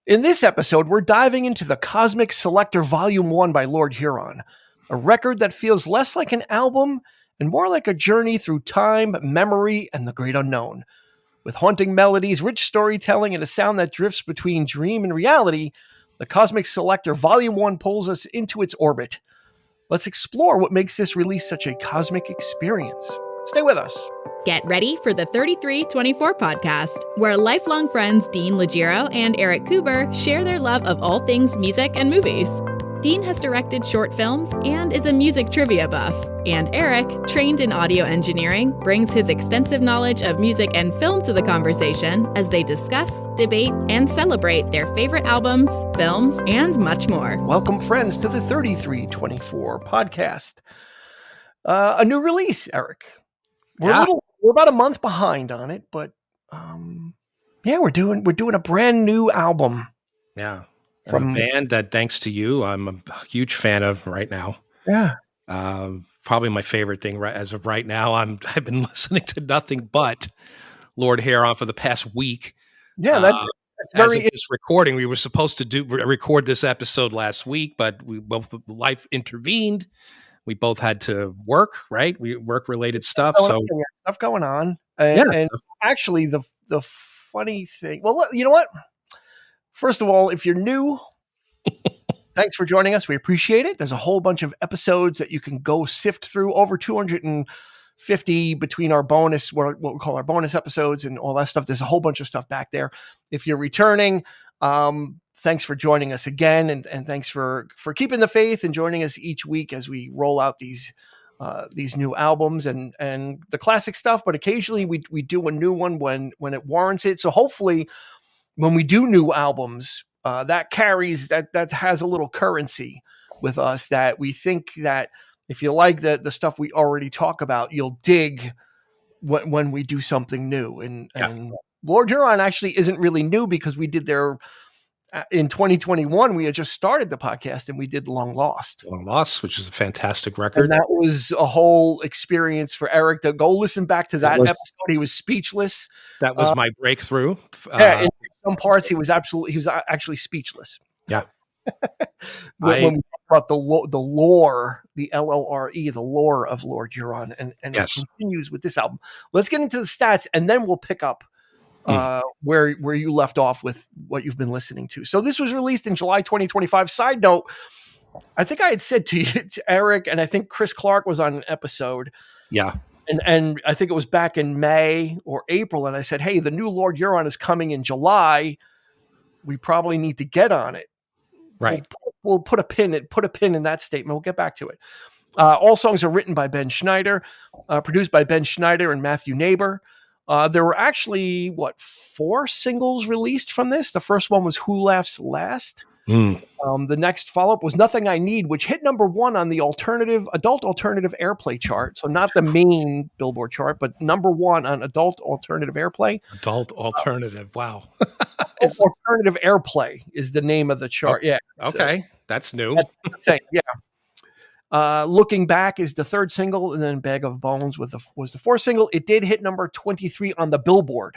In this episode, we're diving into the Cosmic Selector Volume 1 by Lord Huron, a record that feels less like an album and more like a journey through time, memory, and the great unknown. With haunting melodies, rich storytelling, and a sound that drifts between dream and reality, the Cosmic Selector Volume 1 pulls us into its orbit. Let's explore what makes this release such a cosmic experience. Stay with us. Get ready for the 3324 podcast, where lifelong friends Dean Legiro and Eric Kuber share their love of all things music and movies. Dean has directed short films and is a music trivia buff, and Eric, trained in audio engineering, brings his extensive knowledge of music and film to the conversation as they discuss, debate, and celebrate their favorite albums, films, and much more. Welcome, friends, to the 3324 podcast. A new release, Eric. We're about a month behind on it, but we're doing a brand new album. Yeah. From a band that, thanks to you, I'm a huge fan of right now. Yeah. Probably my favorite thing as of right now. I've been listening to nothing but Lord Huron for the past week. Yeah, that's very as of this recording. We were supposed to record this episode last week, but life intervened. We both had to work, right? We work-related stuff. Stuff going on. And actually, the funny thing... Well, you know what? First of all, if you're new, thanks for joining us. We appreciate it. There's a whole bunch of episodes that you can go sift through. Over 250 between our bonus, what we call our bonus episodes and all that stuff. There's a whole bunch of stuff back there. If you're returning... thanks for joining us again, and thanks for keeping the faith and joining us each week as we roll out these new albums and the classic stuff. But occasionally we do a new one when it warrants it. So hopefully, when we do new albums, that carries that has a little currency with us. That we think that if you like the stuff we already talk about, you'll dig when we do something new. And Lord Huron actually isn't really new because we did in 2021, we had just started the podcast and we did Long Lost, which is a fantastic record. And that was a whole experience for Eric to go listen back to that episode. He was speechless. That was my breakthrough. In some parts, he was actually speechless. Yeah. when we talk about the lore, the LORE, the lore of Lord Huron, and yes. It continues with this album. Let's get into the stats, and then we'll pick up where you left off with what you've been listening to. So this was released in July 2025. Side note, I think I had said to Eric, and I think Chris Clark was on an episode. Yeah. And I think it was back in May or April. And I said, hey, the new Lord Huron is coming in July. We probably need to get on it. Right. We'll put a pin in that statement. We'll get back to it. All songs are written by Ben Schneider, produced by Ben Schneider and Matthew Neighbor. There were actually, 4 singles released from this. The first one was Who Laughs Last. The next follow-up was Nothing I Need, which hit number 1 on the adult alternative airplay chart. So not the main Billboard chart, but number 1 on adult alternative airplay. Adult alternative. Wow. Alternative airplay is the name of the chart. Okay. Yeah. Okay. That's new. That's the thing. Yeah. Looking Back is the 3rd single, and then Bag of Bones was the 4th single. It did hit number 23 on the Billboard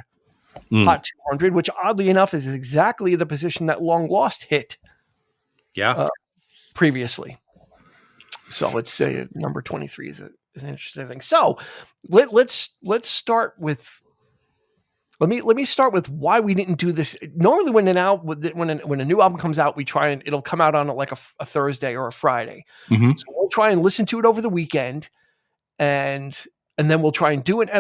Hot 200, which oddly enough is exactly the position that Long Lost hit. Yeah. Previously. So let's say number 23 is an interesting thing. So let's start with. Let me start with why we didn't do this. Normally, when a new album comes out, we try and it'll come out on like a Thursday or a Friday. Mm-hmm. So we'll try and listen to it over the weekend, and then we'll try and do an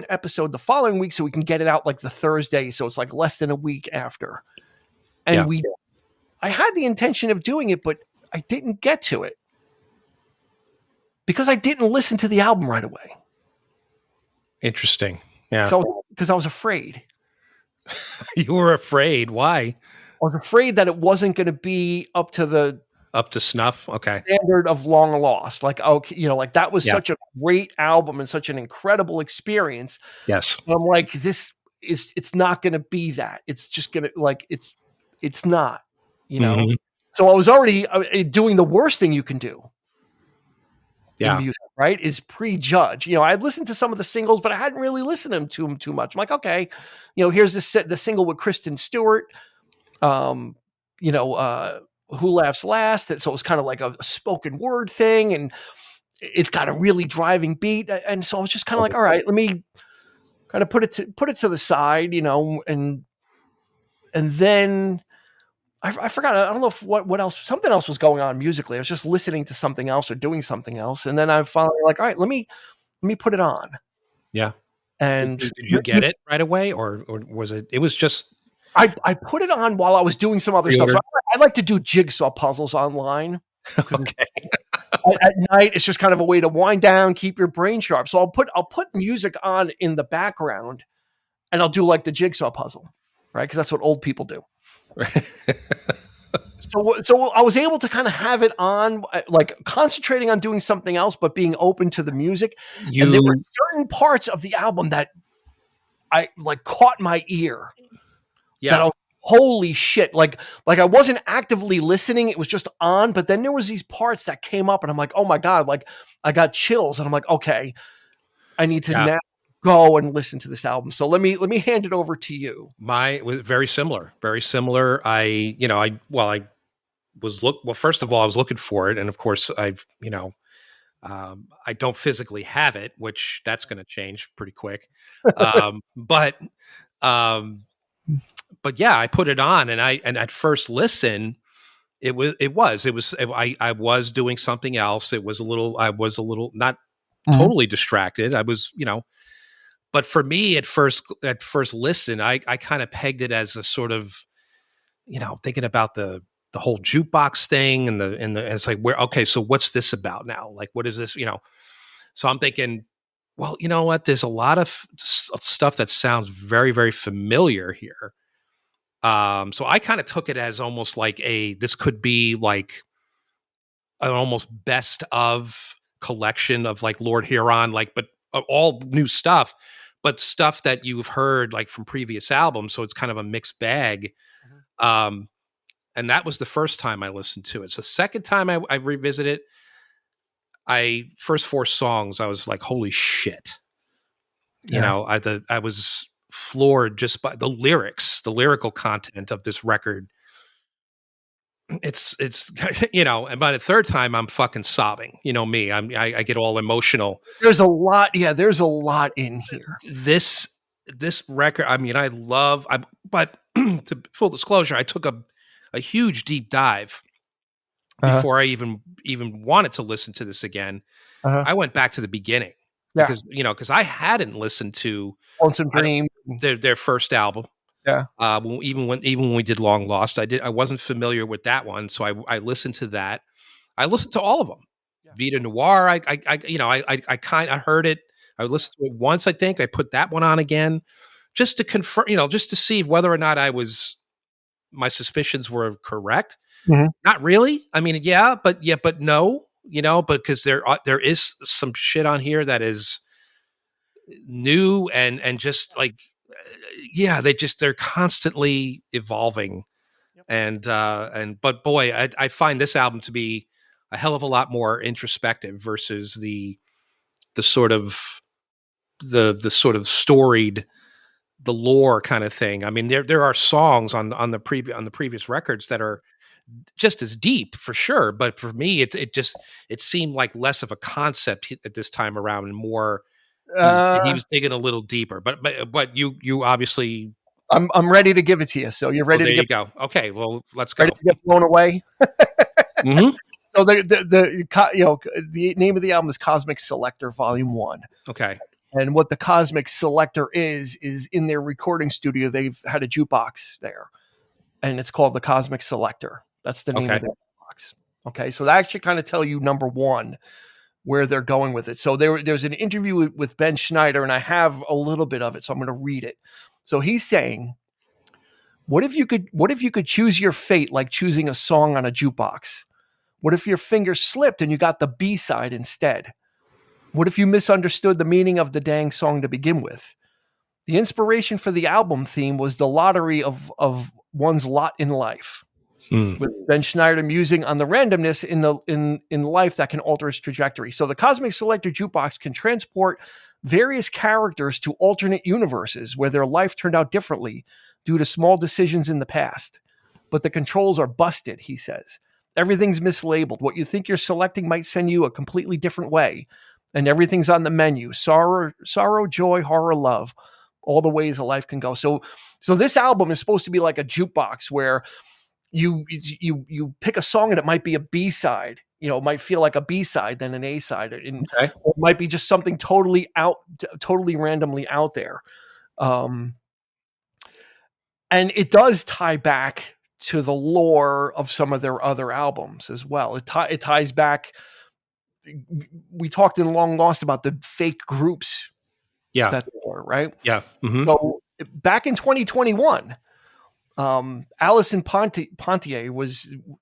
episode the following week so we can get it out like the Thursday. So it's like less than a week after. And I had the intention of doing it, but I didn't get to it because I didn't listen to the album right away. Interesting. Yeah. So because I was afraid. You were afraid. Why? I was afraid that it wasn't going to be up to snuff. Okay. Standard of Long Lost. Like, okay, like that was such a great album and such an incredible experience. Yes. And I'm like, it's not going to be that. It's just going to it's not, Mm-hmm. So I was already doing the worst thing you can do. Yeah. In music, right? Is prejudge. I'd listened to some of the singles, but I hadn't really listened to them too much. I'm like, okay, here's the single with Kristen Stewart. you know, Who Laughs Last. So it was kind of like a spoken word thing, and it's got a really driving beat. And so I was just kind of like, all right, let me kind of put it to the side, you know, and then I forgot. I don't know if what else, something else was going on musically. I was just listening to something else or doing something else, and then I finally like, all right, let me put it on. Yeah. And did you get it right away, or was it? It was just. I put it on while I was doing some other stuff. So I like to do jigsaw puzzles online. Okay. At night, it's just kind of a way to wind down, keep your brain sharp. So I'll put music on in the background, and I'll do like the jigsaw puzzle, right? Because that's what old people do. So I was able to kind of have it on, like concentrating on doing something else, but being open to the music. And there were certain parts of the album that I like caught my ear. Yeah. Holy shit. Like I wasn't actively listening. It was just on, but then there was these parts that came up and I'm like, oh my God, like I got chills and I'm like, okay, I need to now go and listen to this album. So let me hand it over to you. My was very similar. I first of all, I was looking for it. And of course I don't physically have it, which that's going to change pretty quick. But yeah, I put it on and at first listen, I was doing something else. I was a little not totally distracted. I was, but for me at first listen, I kind of pegged it as a sort of, thinking about the whole jukebox thing and it's like, so what's this about now? Like, what is this, So I'm thinking, well, you know what? There's a lot of stuff that sounds very, very familiar here. So I kind of took it as almost like this could be like an almost best of collection of like Lord Huron, like, but all new stuff, but stuff that you've heard like from previous albums. So it's kind of a mixed bag. And that was the first time I listened to it. It's the second time I revisited it. First 4 songs, I was like, holy shit. I was floored just by the lyrical content of this record. It's and by the third time I'm fucking sobbing. Me, I get all emotional. There's a lot in here. This record, but to full disclosure, I took a huge deep dive before I even wanted to listen to this again. I went back to the beginning. Yeah. Because I hadn't listened to Lonesome Dream, their first album. Yeah. Even when we did Long Lost, I wasn't familiar with that one, so I listened to that. I listened to all of them. Yeah. Vita Noir. I kind of heard it. I listened to it once. I think I put that one on again, just to confirm. Just to see whether or not my suspicions were correct. Mm-hmm. Not really. I mean, but no. Because there is some shit on here that is new and just like, they're constantly evolving. Yep. But boy, I find this album to be a hell of a lot more introspective versus the sort of storied, the lore kind of thing. I mean, there are songs on the previous records that are just as deep for sure, but for me it seemed like less of a concept at this time around and more he was digging a little deeper, but you obviously I'm ready to give it to you, so you're ready to go. Okay, well, let's go. Ready to get blown away. Mm-hmm. So the name of the album is Cosmic Selector Volume 1. Okay. And what the Cosmic Selector is in their recording studio, they've had a jukebox there, and it's called the Cosmic Selector. That's the name of the box. Okay, so that actually kind of tell you, number one, where they're going with it. So there's an interview with Ben Schneider, and I have a little bit of it, so I'm going to read it. So he's saying, what if you could choose your fate like choosing a song on a jukebox? What if your finger slipped and you got the B-side instead? What if you misunderstood the meaning of the dang song to begin with? The inspiration for the album theme was the lottery of one's lot in life. With Ben Schneider musing on the randomness in life that can alter its trajectory. So the Cosmic Selector jukebox can transport various characters to alternate universes where their life turned out differently due to small decisions in the past. but the controls are busted, he says. Everything's mislabeled. What you think you're selecting might send you a completely different way. And everything's on the menu. Sorrow, joy, horror, love. All the ways a life can go. So this album is supposed to be like a jukebox where you pick a song and it might be a B-side. You know, it might feel like a B-side than an A-side. And it might be just something totally randomly out there. And it does tie back to the lore of some of their other albums as well. It ties back. We talked in Long Lost about the fake groups. Yeah. That they were, right? Yeah. Mm-hmm. So back in 2021, Alison Pontier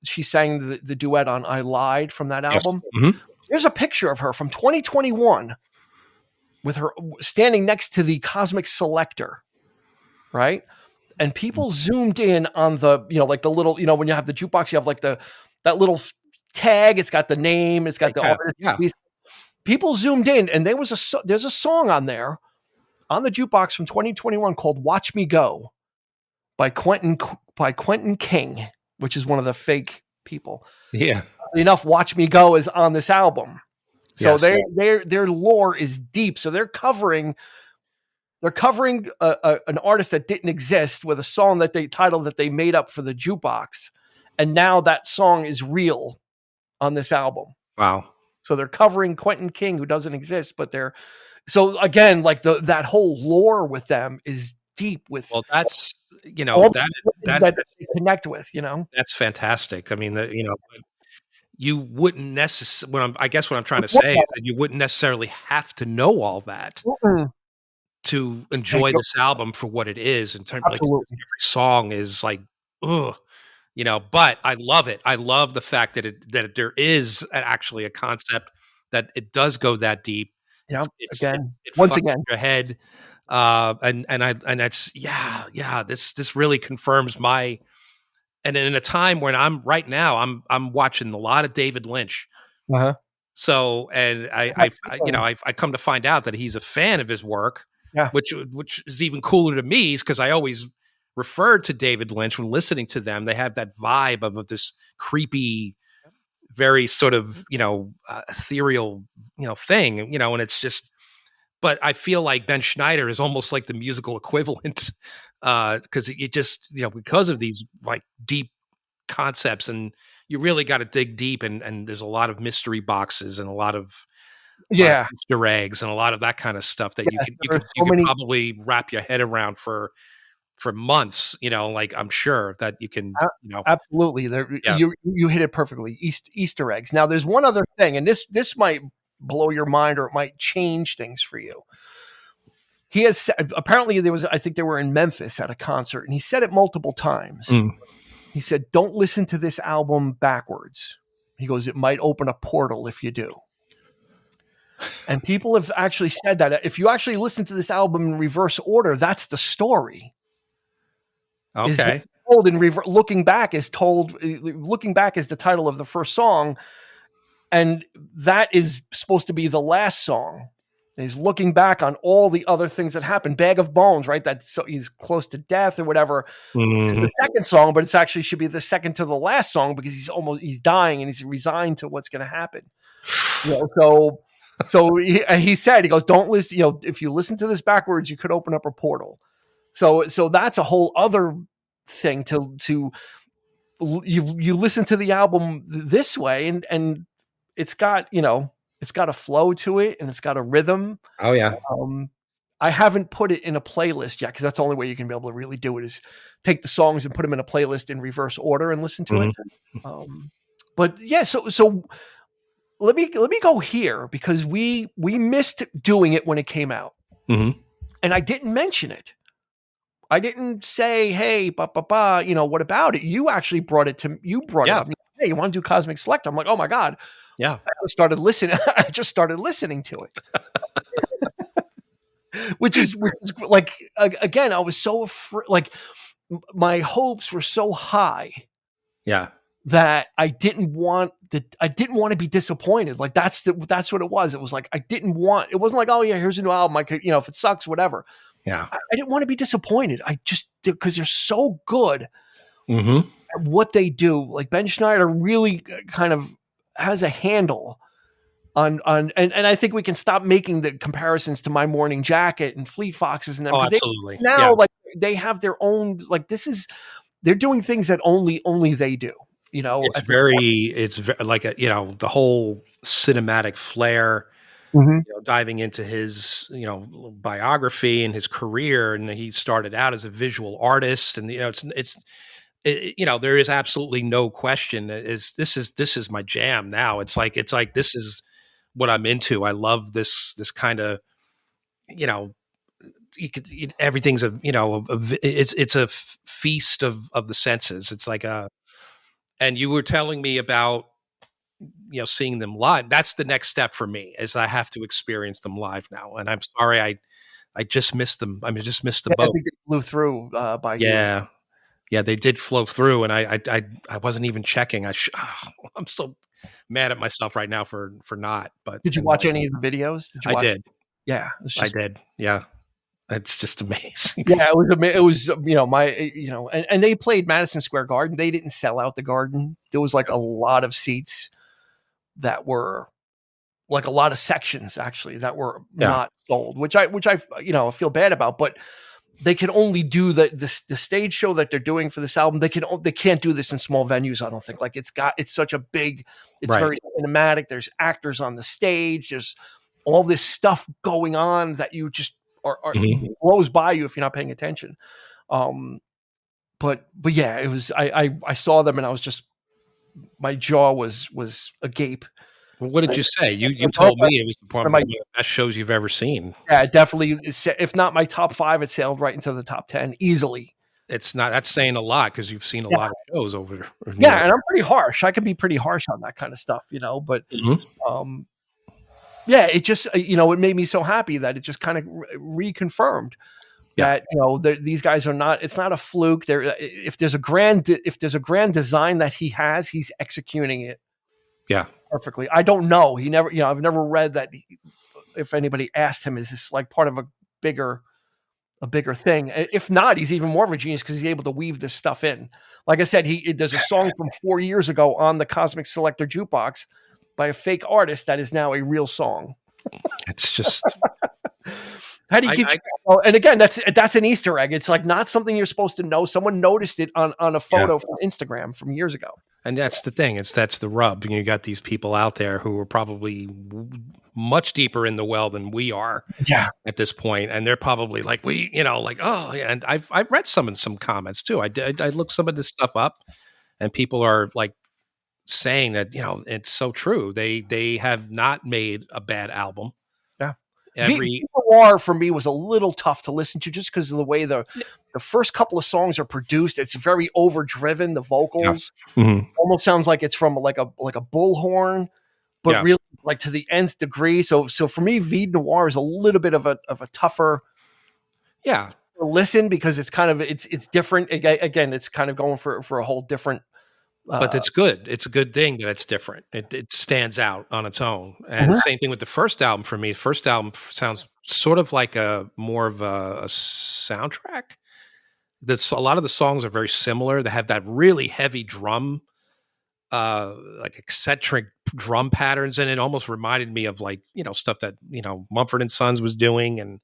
she sang the duet on I Lied from that album. Yes. Mm-hmm. There's a picture of her from 2021 with her standing next to the Cosmic Selector, right? And people zoomed in on the, like the little, when you have the jukebox, you have like that little tag. It's got the name. It's got the artist. Yeah. People zoomed in, and there's a song on there on the jukebox from 2021 called "Watch Me Go" by Quentin King, which is one of the fake people. Yeah. Enough, "Watch Me Go" is on this album, so their lore is deep. So they're covering an artist that didn't exist with a song that they made up for the jukebox, and now that song is real on this album. Wow. So they're covering Quentin King, who doesn't exist, but so again, like that whole lore with them is deep with. Well, that's, that they connect with, That's fantastic. I mean, you wouldn't necessarily, I guess what I'm trying to say is that you wouldn't necessarily have to know all that to enjoy this album for what it is. In terms of every song is like, ugh. But I love it. I love the fact that there is actually a concept that it does go that deep. Yeah. It fucks your head. And that's, this really confirms and in a time when I'm watching a lot of David Lynch. Uh-huh. So, and I come to find out that he's a fan of his work, which is even cooler to me, because I always referred to David Lynch when listening to them. They have that vibe of this creepy, very sort of, ethereal, thing, and it's just, but I feel like Ben Schneider is almost like the musical equivalent, because it just, because of these like deep concepts, and you really got to dig deep, and there's a lot of mystery boxes and a lot of Easter eggs and a lot of that kind of stuff that you can probably wrap your head around for months, like I'm sure that you can, absolutely. You hit it perfectly. Easter eggs. Now there's one other thing, and this might blow your mind, or it might change things for you. He has apparently I think they were in Memphis at a concert, and he said it multiple times. He said, "Don't listen to this album backwards." He goes, "It might open a portal if you do." And people have actually said that if you actually listen to this album in reverse order, that's the story. Okay. Told in looking back is the title of the first song, and that is supposed to be the last song. And he's looking back on all the other things that happened. Bag of Bones, right? So he's close to death or whatever. Mm-hmm. The second song, but it's actually should be the second to the last song, because he's dying and he's resigned to what's going to happen. So he said, he goes, "Don't listen. If you listen to this backwards, you could open up a portal." So that's a whole other thing to you listen to the album this way, and it's got a flow to it, and it's got a rhythm. Oh yeah. I haven't put it in a playlist yet, because that's the only way you can be able to really do it, is take the songs and put them in a playlist in reverse order and listen to it. But yeah, so let me go here, because we missed doing it when it came out, and I didn't mention it. I didn't say, "Hey, what about it?" You actually brought it up. Hey, you want to do Cosmic Selector? I'm like, oh my God. Yeah. I just started listening to it. which is like, again, I was so afraid, like my hopes were so high. Yeah. That I didn't want to be disappointed. Like that's what it was. It was like, it wasn't like, oh yeah, here's a new album. I could, if it sucks, whatever. Yeah. I didn't want to be disappointed. I just, because they're so good. Mm-hmm. what they do. Like Ben Schneider really kind of has a handle on and I think we can stop making the comparisons to My Morning Jacket and Fleet Foxes and them. Oh, Because absolutely. now like they have their own, like they're doing things that only they do. It's like the whole cinematic flair. Diving into his biography and his career, and he started out as a visual artist, and there is absolutely no question this is my jam now. It's like this is what I'm into. I love this kind of everything's it's a feast of the senses. It's like and you were telling me about seeing them live. That's the next step for me, is I have to experience them live now. And I'm sorry, I just missed them. I just missed the boat. I think they flew through by you. Yeah, they did flow through, and I wasn't even checking. I'm so mad at myself right now for not. But did you watch any of the videos? I did. Yeah, I did. Yeah. It's just amazing. Yeah, it was and they played Madison Square Garden. They didn't sell out the Garden. There was like a lot of seats that were like a lot of sections actually that were not sold, which I feel bad about, but they can only do the stage show that they're doing for this album. They can't do this in small venues. I don't think. Like it's such a big, very cinematic. There's actors on the stage. There's all this stuff going on that you just blows by you if you're not paying attention. But yeah, it was, I saw them and I was just, my jaw was agape. Well, what did you say? You told me it was one of the best shows you've ever seen. Yeah, definitely. If not my top 5, it sailed right into the top 10 easily. That's saying a lot, because you've seen a lot of shows over. Yeah, and I'm pretty harsh. I can be pretty harsh on that kind of stuff, but yeah, it just it made me so happy that it just kind of reconfirmed that these guys are not. It's not a fluke. If there's a grand design that he's executing it. Yeah, perfectly. I don't know. He never. I've never read that. If anybody asked him, is this like part of a bigger thing? If not, he's even more of a genius because he's able to weave this stuff in. Like I said, there's a song from 4 years ago on the Cosmic Selector jukebox by a fake artist that is now a real song. It's just how do you keep? And again, that's an Easter egg. It's like not something you're supposed to know. Someone noticed it on a photo from Instagram from years ago. And that's the thing. that's the rub. You got these people out there who are probably much deeper in the well than we are. Yeah. At this point, and they're probably like oh yeah. And I've read some comments too. I looked some of this stuff up, and people are like saying that it's so true. They have not made a bad album. Yeah. Noir for me was a little tough to listen to just because of the way the first couple of songs are produced. It's very overdriven. The vocals almost sounds like it's from like a bullhorn, but really like to the nth degree. So for me, Vide Noir is a little bit of a tougher listen, because it's kind of it's different. Again, it's kind of going for a whole different. But it's good. It's a good thing that it's different. It stands out on its own. And same thing with the first album for me. The first album sounds sort of like more of a soundtrack. A lot of the songs are very similar. They have that really heavy drum, like eccentric drum patterns in it. Almost reminded me of like, stuff that, Mumford & Sons was doing, and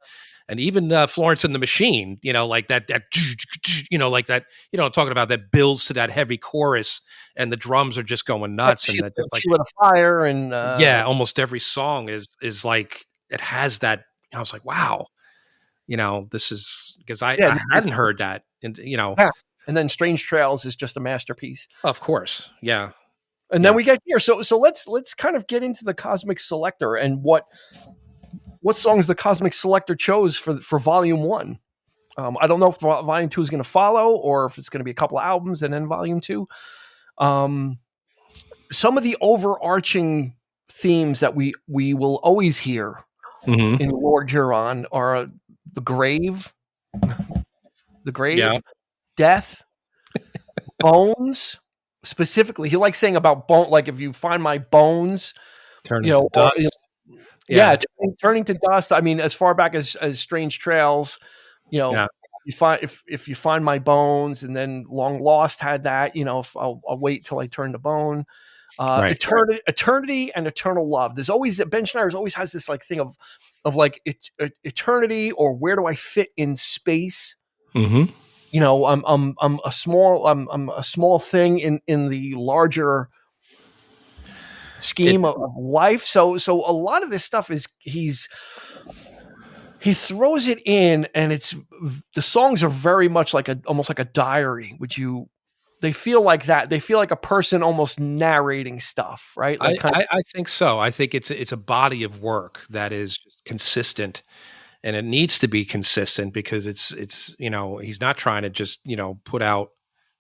even Florence and the Machine, like that, like that, talking about that builds to that heavy chorus, and the drums are just going nuts. And that just like with a fire and almost every song is like, it has that. I was like, wow, this is, because I hadn't heard that, and and then Strange Trails is just a masterpiece. Of course. Yeah. And then we get here. So let's kind of get into the Cosmic Selector and what songs the Cosmic Selector chose for Volume 1. I don't know if Volume 2 is going to follow, or if it's going to be a couple of albums and then Volume 2. Some of the overarching themes that we will always hear in Lord Huron are the grave, death, bones. Specifically, he likes saying about bone, like if you find my bones, turning to dust. Turning to dust. I mean, as far back as Strange Trails, if you find my bones, and then Long Lost had that. If I'll wait till I turn to bone. Right. Eternity and eternal love. There's always Ben Schneider's always has this like thing of like eternity, or where do I fit in space? Mm-hmm. I'm a small thing in the larger scheme of life. So a lot of this stuff is he throws it in, and the songs are very much like almost like a diary, they feel like that. They feel like a person almost narrating stuff, right? Like I think so. I think it's a body of work that is just consistent, and it needs to be consistent because it's he's not trying to just put out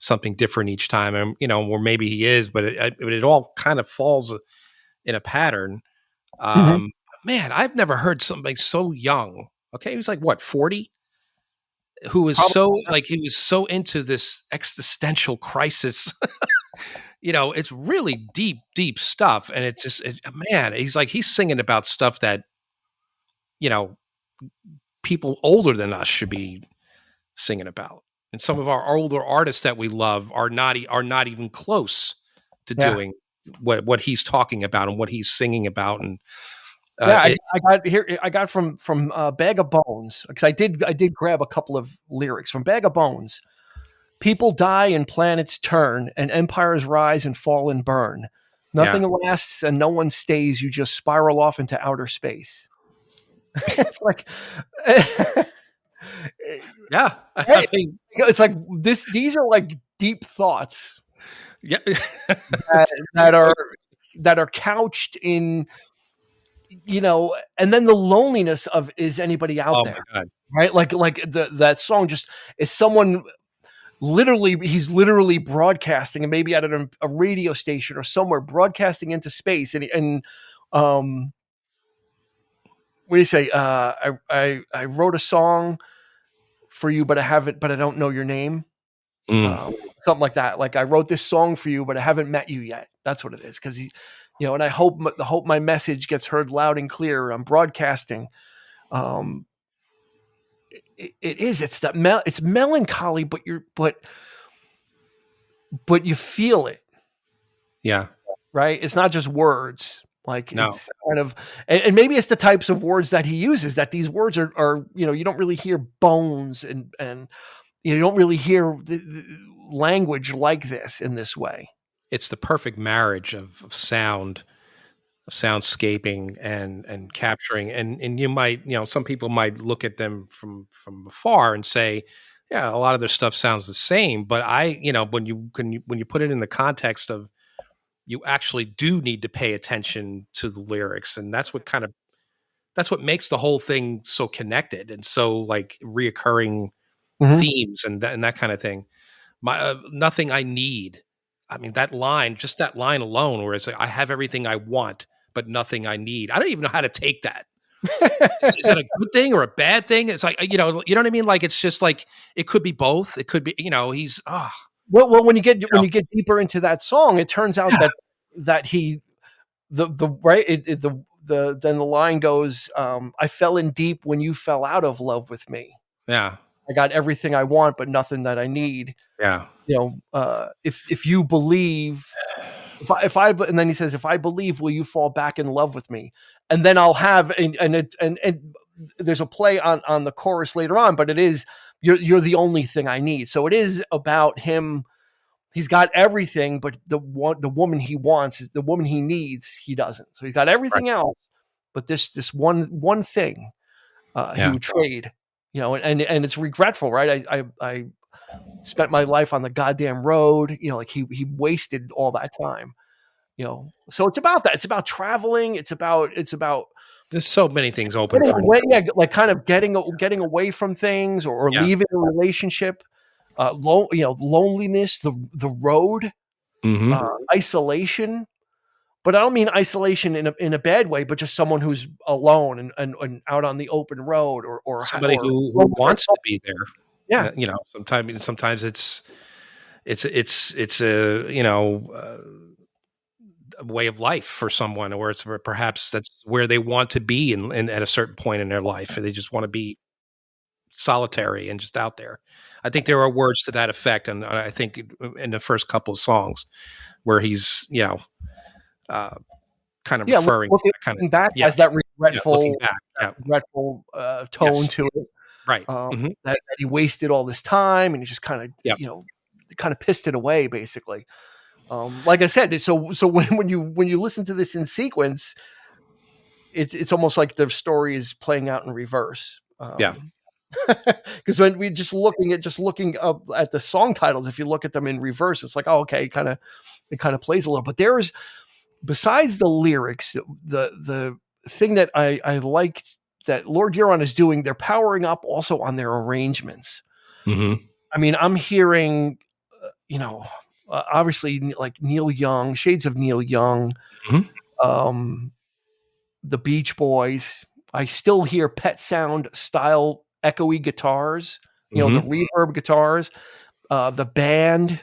something different each time, and or maybe he is, but it all kind of falls in a pattern. Man, I've never heard somebody so young. Okay, he was like what, 40? Who was he was so into this existential crisis. It's really deep stuff, and it's just man, he's singing about stuff that people older than us should be singing about, and some of our older artists that we love are not even close to doing what he's talking about and what he's singing about. And I got from Bag of Bones, because I did grab a couple of lyrics from Bag of Bones. People die and planets turn, and empires rise and fall and burn. Nothing lasts and no one stays. You just spiral off into outer space. It's like, yeah, I mean, it's like this. These are like deep thoughts. Yeah, that are couched in, and then the loneliness of, is anybody out there? My God. Right? Like that song just is someone. He's literally broadcasting, and maybe at a radio station or somewhere, broadcasting into space. And what do you say? I wrote a song for you, but I don't know your name. Something like that. Like, I wrote this song for you, but I haven't met you yet. That's what it is. Because and I hope my message gets heard loud and clear. I'm broadcasting. It's melancholy, but you feel it. Yeah. Right. It's not just words. Like, no. It's kind of, and maybe it's the types of words that he uses, that these words are you don't really hear bones, and you don't really hear the language like this in this way. It's the perfect marriage of sound, of soundscaping and capturing. And you might, some people might look at them from afar and say, yeah, a lot of their stuff sounds the same. But when you put it in the context of, you actually do need to pay attention to the lyrics. And that's what makes the whole thing so connected and so like reoccurring themes and that kind of thing. Nothing I need. I mean, that line alone, where it's like, I have everything I want, but nothing I need. I don't even know how to take that. Is that a good thing or a bad thing? It's like, you know what I mean? Like, it's just like, it could be both. It could be, he's, Well, when you get deeper into that song, it turns out that he, then the line goes, I fell in deep when you fell out of love with me. Yeah. I got everything I want, but nothing that I need. Yeah. If you believe, and then he says, if I believe, will you fall back in love with me? And then I'll have, and there's a play on the chorus later on, but it is, you're the only thing I need. So it is about him. He's got everything, but the woman he wants, the woman he needs, he doesn't. So he's got everything else, but this one thing he would trade. And it's regretful, right? I spent my life on the goddamn road. Like he wasted all that time. So it's about that. It's about traveling. It's about. There's so many things open for like kind of getting away from things, or leaving a relationship. Loneliness, the road, isolation. But I don't mean isolation in a bad way, but just someone who's alone and out on the open road, or somebody who wants to be there. Yeah. Sometimes it's a way of life for someone, or it's perhaps that's where they want to be and at a certain point in their life. They just want to be solitary and just out there. I think there are words to that effect, and I think in the first couple of songs where he's kind of referring looking back has that regretful tone to it, right? That he wasted all this time and he just kind of kind of pissed it away, basically. Like I said, so when you listen to this in sequence, it's almost like the story is playing out in reverse. Because when we just looking up at the song titles, if you look at them in reverse, it's like, oh, okay, it kind of plays a little. But there's, besides the lyrics, the thing that I liked that Lord Huron is doing, they're powering up also on their arrangements. Mm-hmm. I mean, I'm hearing, obviously like Neil Young, shades of Neil Young, the Beach Boys. I still hear Pet Sound style echoey guitars, the reverb guitars, the band.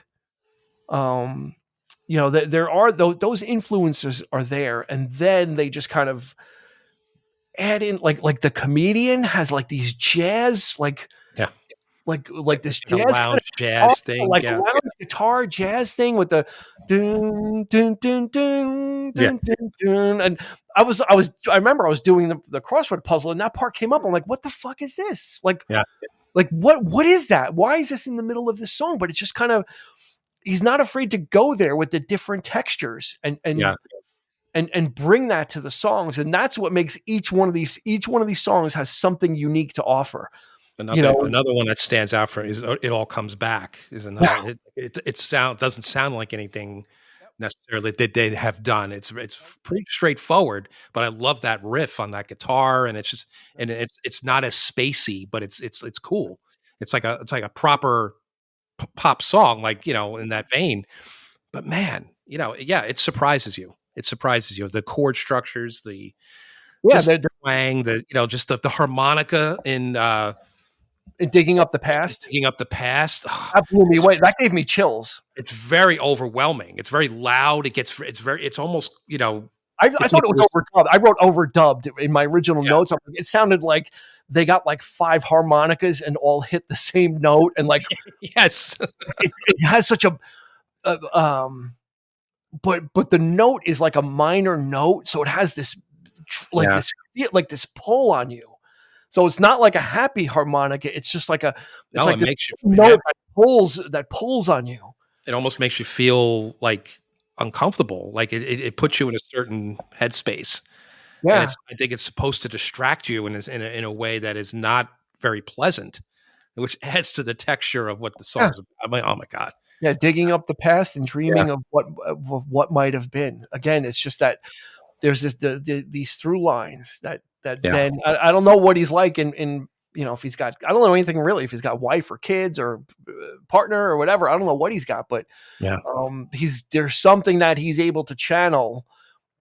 There are those influences are there, and then they just kind of add in like the Comedian has like these jazz like this jazz lounge jazz thing, lounge guitar jazz thing with the dun dun dun dun dun dun dun. And I remember I was doing the crossword puzzle, and that part came up. I'm like, what the fuck is this? Like what is that? Why is this in the middle of this song? But it's just kind of, he's not afraid to go there with the different textures and bring that to the songs, and that's what makes each one of these songs has something unique to offer. Another one that stands out for is "It All Comes Back." Is another. It doesn't sound like anything necessarily that they have done. It's pretty straightforward, but I love that riff on that guitar, and it's just it's not as spacey, but it's cool. It's like a proper pop song, like in that vein. But man, it surprises you. It surprises you. The chord structures, the twang, just the harmonica in. Digging Up the Past. That blew me away. That gave me chills. It's very overwhelming. It's very loud. It's almost, I thought it was overdubbed. I wrote overdubbed in my original notes. It sounded like they got like 5 harmonicas and all hit the same note. And like, yes, it has such a, but the note is like a minor note. So it has this, this pull on you. So it's not like a happy harmonica. It's just like it makes you note that pulls on you. It almost makes you feel like uncomfortable. Like it puts you in a certain headspace. Yeah, and I think it's supposed to distract you in a way that is not very pleasant, which adds to the texture of what the song's about. I'm like, oh my god. Yeah, digging up the past and dreaming of what might have been. Again, it's just that there's these through lines that Ben, I don't know what he's like in if he's got, I don't know anything really, if he's got wife or kids or partner or whatever. I don't know what he's got, but there's something that he's able to channel,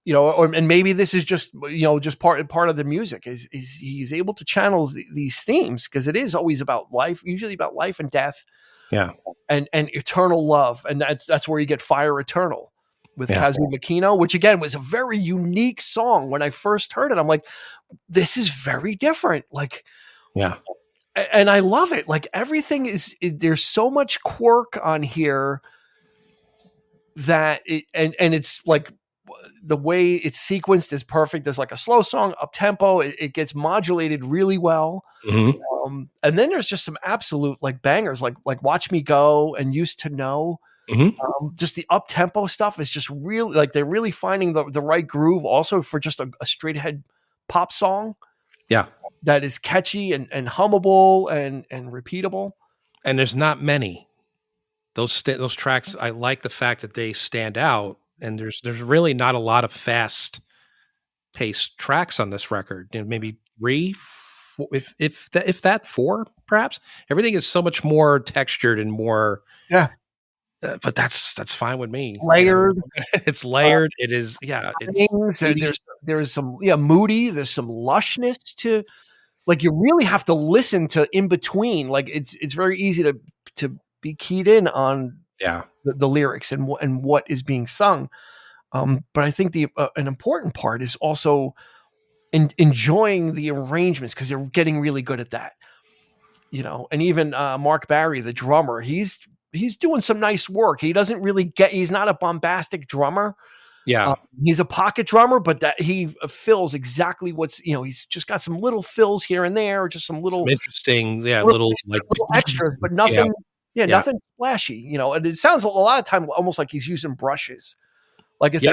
and maybe this is just part of the music is he's able to channel these themes, because it is always about life, usually about life and death, and eternal love, and that's where you get Fire Eternal with Kazuo Makino, which again was a very unique song. When I first heard it, I'm like, this is very different. Like, and I love it. Like everything there's so much quirk on here that and it's like the way it's sequenced is perfect. There's like a slow song, up tempo. It gets modulated really well. Mm-hmm. And then there's just some absolute like bangers, like Watch Me Go and Used to Know. Mm-hmm. Just the up tempo stuff is just really like they're really finding the right groove also for just a straight ahead pop song. Yeah. That is catchy and hummable and repeatable. And there's not many. Those tracks, I like the fact that they stand out, and there's really not a lot of fast paced tracks on this record. Maybe 3, 4, if that 4 perhaps. Everything is so much more textured and more but that's fine with me. Layered. It's layered. It is, it's there's some moody, there's some lushness to, like, you really have to listen to in between. Like it's very easy to be keyed in on the lyrics and what is being sung. But I think an important part is also enjoying the arrangements, because they're getting really good at that. and even Mark Barry, the drummer, he's doing some nice work. He doesn't really he's not a bombastic drummer. Yeah. He's a pocket drummer, but that he fills exactly what's, he's just got some little fills here and there, or just some little interesting, little extras, but nothing, nothing flashy, and it sounds a lot of time almost like he's using brushes, like it's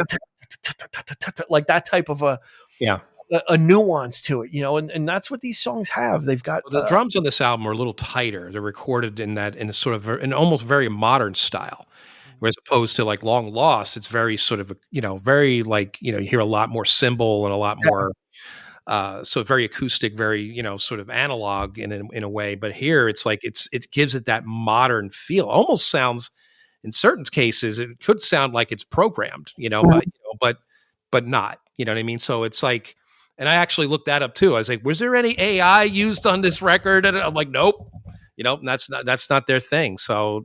like that type of a nuance to it, and that's what these songs have. They've got the drums on this album are a little tighter. They're recorded in a sort of an almost very modern style. Whereas opposed to like Long Lost, it's very sort of, very like, you hear a lot more cymbal and a lot more, so very acoustic, very, sort of analog in a way. But here it's like, it gives it that modern feel. Almost sounds, in certain cases, it could sound like it's programmed, but not, you know what I mean? So it's like, and I actually looked that up too. I was like, was there any AI used on this record? And I'm like, nope, that's not their thing. So,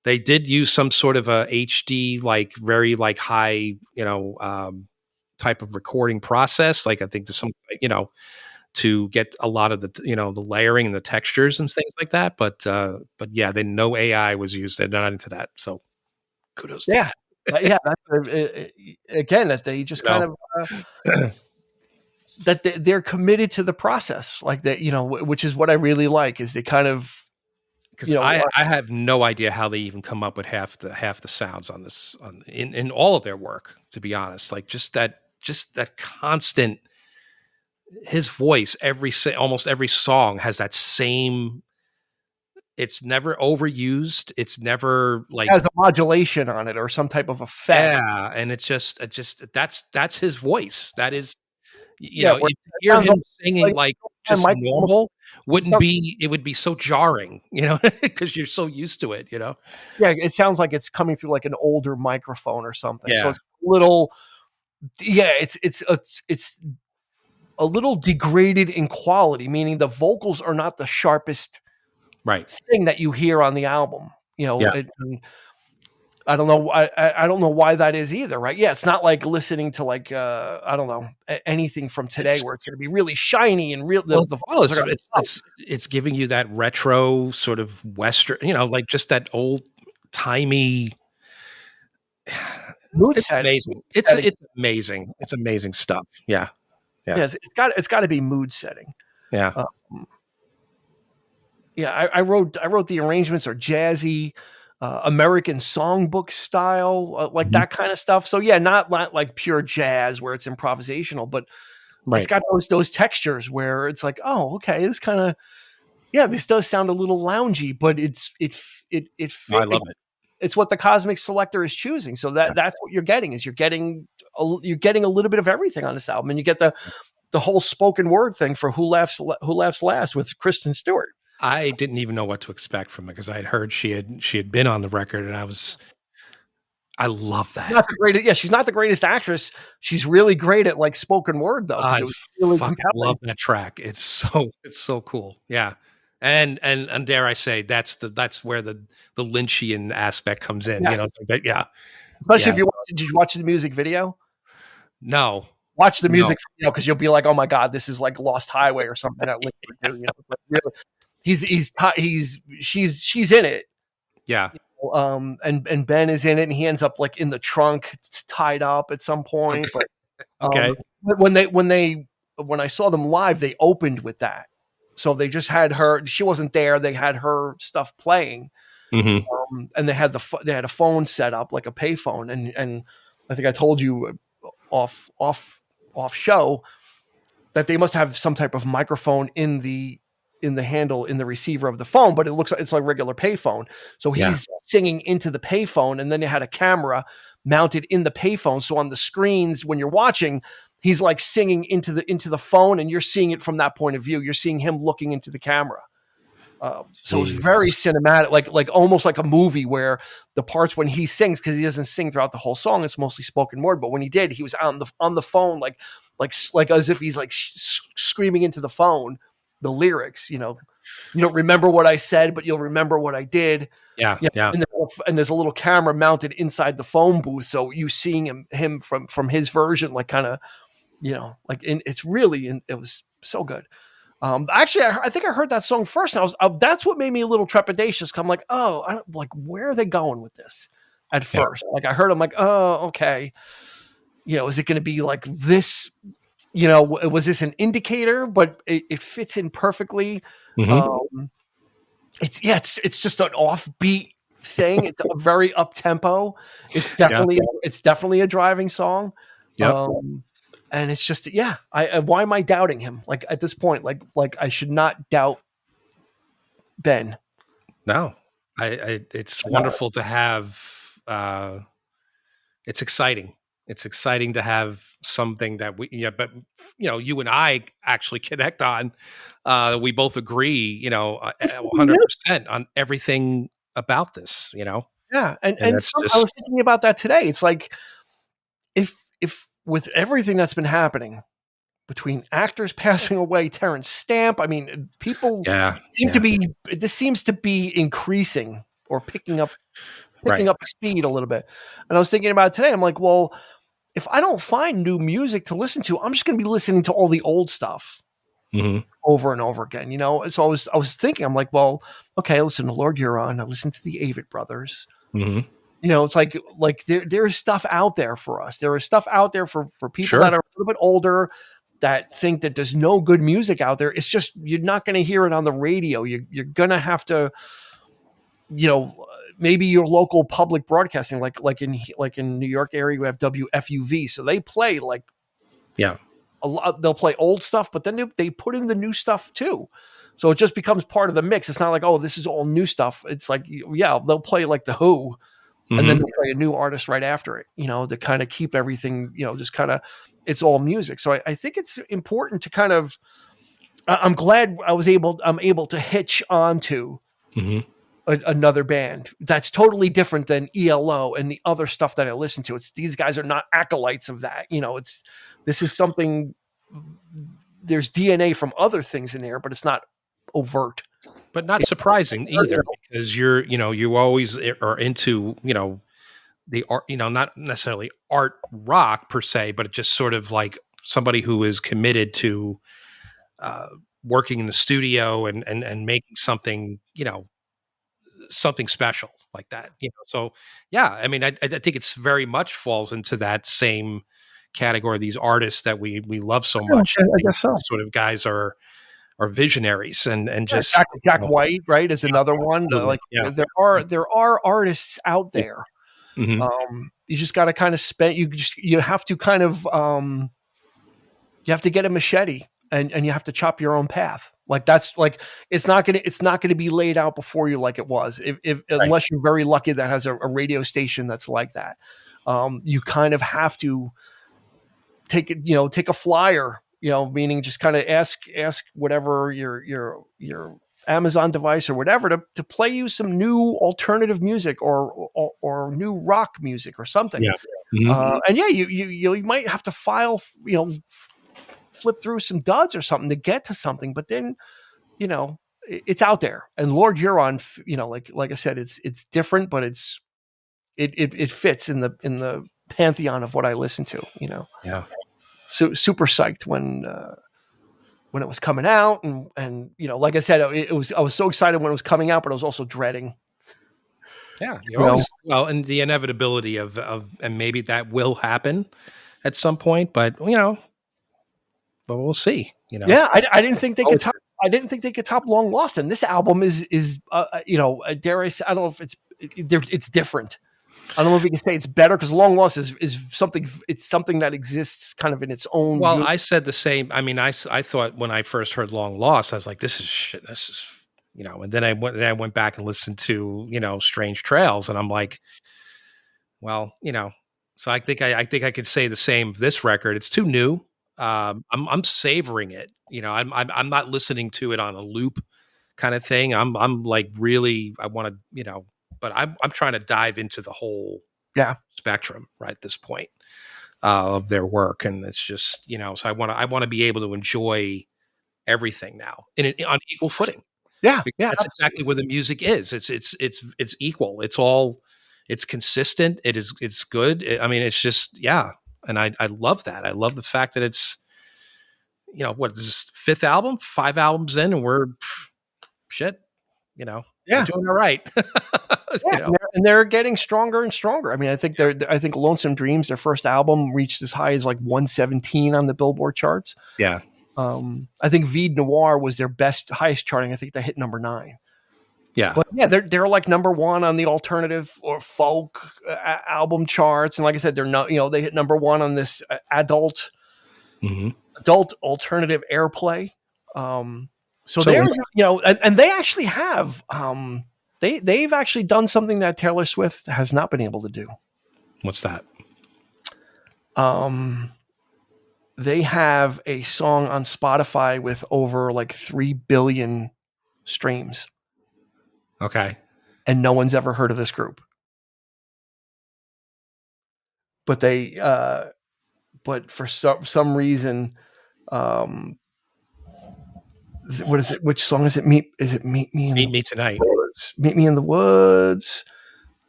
they did use some sort of a HD, like very like high, type of recording process. Like I think there's some, to get a lot of the, the layering and the textures and things like that. But yeah, then no AI was used. They're not into that. So kudos to that. That's, again, that they just kind of, that they're committed to the process, like that, which is what I really like, is they kind of, because I have no idea how they even come up with half the sounds on this, in all of their work, to be honest. Like just that constant, his voice, almost every song has that same, it's never overused. It's never like, it has a modulation on it or some type of effect. Yeah. And it's just that's his voice. That is, you hear him singing like just normal. It would be so jarring, because you're so used to it, Yeah, it sounds like it's coming through like an older microphone or something. Yeah. So it's a little, it's a little degraded in quality, meaning the vocals are not the sharpest thing that you hear on the album. I don't know. I don't know why that is either, right? Yeah, it's not like listening to like I don't know, anything from today where it's going to be really shiny and real. It's giving you that retro sort of Western, like just that old timey mood setting. Amazing. It's amazing. It's amazing stuff. Yeah. It's got to be mood setting. Yeah. I wrote the arrangements are jazzy. American songbook style, like that kind of stuff. So not like pure jazz where it's improvisational, but it's got those textures where it's like, oh, okay, this kind of, this does sound a little loungy, but it I love it. It's what the Cosmic Selector is choosing. So that's what you're getting, is you're getting a little bit of everything on this album, and you get the whole spoken word thing for Who Laughs Last with Kristen Stewart. I didn't even know what to expect from it, because I had heard she had been on the record, and I love that. Not the greatest, she's not the greatest actress. She's really great at like spoken word though. I really love that track. It's so cool. Yeah. And dare I say, that's where the Lynchian aspect comes in, Especially if did you watch the music video? No. Watch the music video, because you'll be like, oh my God, this is like Lost Highway or something. Really. She's in it. Yeah. And Ben is in it, and he ends up like in the trunk, tied up at some point. But okay. When I saw them live, they opened with that. So they just had her. She wasn't there. They had her stuff playing, and they had a phone set up, like a payphone, and I think I told you off show that they must have some type of microphone in the handle, in the receiver of the phone, but it looks like it's like a regular payphone. So he's singing into the payphone, and then they had a camera mounted in the payphone. So on the screens, when you're watching, he's like singing into the phone, and you're seeing it from that point of view. You're seeing him looking into the camera. So it's very cinematic, like almost like a movie, where the parts when he sings, because he doesn't sing throughout the whole song, it's mostly spoken word. But when he did, he was on the phone, like as if he's like screaming into the phone the lyrics. You don't remember what I said, but you'll remember what I did. Yeah. And there's a little camera mounted inside the phone booth, so you seeing him from his version, like kind of, it was so good. Actually, I think I heard that song first, and that's what made me a little trepidatious. Cause I'm like, oh, like, where are they going with this? At first, like I heard, I'm like, oh, okay. Is it going to be like this? Was this an indicator? But it fits in perfectly. Mm-hmm. It's just an offbeat thing. It's a very up tempo. It's definitely a driving song. Yep. And it's just, why am I doubting him? Like at this point, like I should not doubt Ben. No, it's wonderful to have. It's exciting. It's exciting to have something that but you and I actually connect on. We both agree, 100% on everything about this, Yeah. And I was thinking about that today. It's like, if with everything that's been happening between actors passing away, Terrence Stamp, I mean, people this seems to be increasing or picking up speed a little bit. And I was thinking about it today. I'm like, well, if I don't find new music to listen to, I'm just going to be listening to all the old stuff over and over again, So I was thinking, I'm like, well, okay, I listen to Lord Huron, I listen to the Avett Brothers. Mm-hmm. It's like there's stuff out there for us. There is stuff out there for people that are a little bit older, that think that there's no good music out there. It's just, you're not going to hear it on the radio. You're going to have to, maybe your local public broadcasting, like in New York area, you have WFUV. So they play a lot. They'll play old stuff, but then they put in the new stuff too. So it just becomes part of the mix. It's not like, oh, this is all new stuff. It's like, they'll play like the Who, and then they'll play a new artist right after it, to kind of keep everything, just kind of, it's all music. So I think it's important to kind of, I'm glad I'm able to hitch onto another band that's totally different than ELO and the other stuff that I listen to. These guys are not acolytes of that. This is something, there's DNA from other things in there, but it's not overt. But not surprising either, because you always are into, the art, not necessarily art rock per se, but just sort of like somebody who is committed to working in the studio and making something, something special like that. So I mean, I think it's very much falls into that same category. These artists that we love so much. I guess so. Sort of guys are visionaries and just Jack White, right, is another one. There are artists out there. You just got to kind of you have to kind of you have to get a machete and you have to chop your own path. Like that's like, it's not gonna be laid out before you like it was. Unless you're very lucky that has a radio station that's like that. You kind of have to take a flyer, meaning just kind of ask whatever your Amazon device or whatever to play you some new alternative music or new rock music or something. And you might have to flip through some duds or something to get to something, but then, it's out there. And Lord Huron, like I said, it's different, but it fits in the pantheon of what I listen to, So super psyched when it was coming out, and like I said, I was so excited when it was coming out, but I was also dreading. Yeah, and the inevitability of and maybe that will happen at some point, but but we'll see. Yeah, I didn't think they could top. I didn't think they could top Long Lost, and this album is dare I say, I don't know if it's different. I don't know if you can say it's better, because Long Lost is something. It's something that exists kind of in its own. Well, I said the same. I mean, I thought when I first heard Long Lost, I was like, this is shit. This is, and then I went back and listened to, Strange Trails, and I'm like, well, so I think I could say the same of this record. It's too new. I'm savoring it. I'm not listening to it on a loop kind of thing. I'm like, really, I want to, but I'm trying to dive into the whole spectrum right at this point of their work, and it's just, so I want to be able to enjoy everything now on equal footing. Yeah, that's exactly where the music is. It's equal. It's consistent. It's good. I mean, it's just and I love that. I love the fact that it's what is this, 5th album, 5 albums in, and we're shit, we're doing all right. And they're getting stronger and stronger. I mean, I think Lonesome Dreams, their first album, reached as high as like 117 on the Billboard charts. Yeah. I think Vide Noir was their highest charting. I think they hit number 9. Yeah. But yeah, they're like number 1 on the alternative or folk album charts. And like I said, they're not, they hit number 1 on this adult alternative airplay. So they're, and they actually have, they've actually done something that Taylor Swift has not been able to do. What's that? They have a song on Spotify with over like 3 billion streams. Okay. And no one's ever heard of this group. But they, but for some reason, what is it? Which song is it? Is it Meet Me Tonight? Woods? Meet Me in the Woods.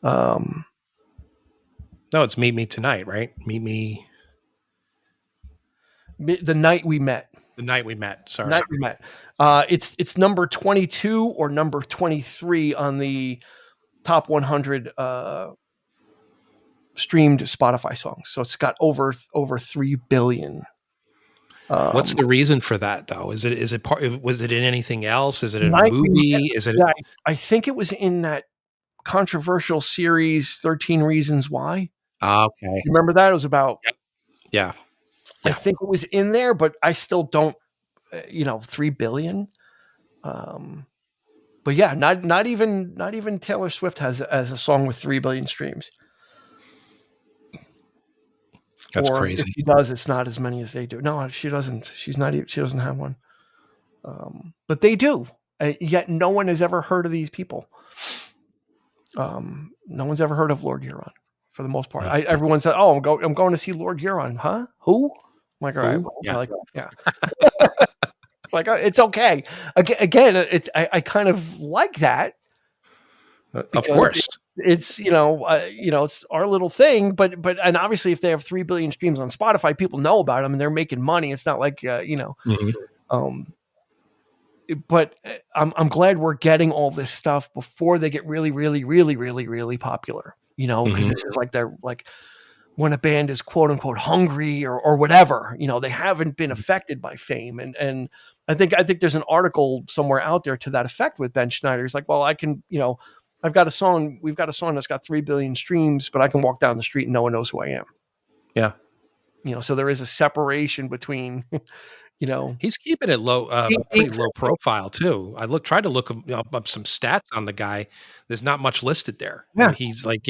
No, it's Meet Me Tonight, right? Meet Me. The Night We Met. The Night We Met. Sorry. Night We Met. It's number 22 or number 23 on the top 100 streamed Spotify songs. So it's got over 3 billion. What's the reason for that, though? Was it in anything else? Is it in a movie? I think it was in that controversial series 13 Reasons Why. Okay. You remember that? It was about. Yeah. I think it was in there, but I still don't, 3 billion. But yeah, not even Taylor Swift has a song with 3 billion streams. That's crazy. If she does, it's not as many as they do. No, she doesn't. She doesn't have one. But they do. Yet no one has ever heard of these people. No one's ever heard of Lord Huron, for the most part. Everyone said, "Oh, I'm going to see Lord Huron." Huh? Who? I'm like, all right. Yeah. It's like it's okay. Again, I kind of like that. Of course, it's it's our little thing, but and obviously, if they have 3 billion streams on Spotify, people know about them and they're making money. It's not like But I'm glad we're getting all this stuff before they get really, really, really, really, really popular. Because this is like they're like. When a band is quote unquote hungry or whatever, they haven't been affected by fame. And I think there's an article somewhere out there to that effect with Ben Schneider. He's like, well, I can, we've got a song that's got 3 billion streams, but I can walk down the street and no one knows who I am. Yeah. So there is a separation between, he's keeping it low, pretty low profile too. I tried to look up some stats on the guy. There's not much listed there. Yeah. He's like,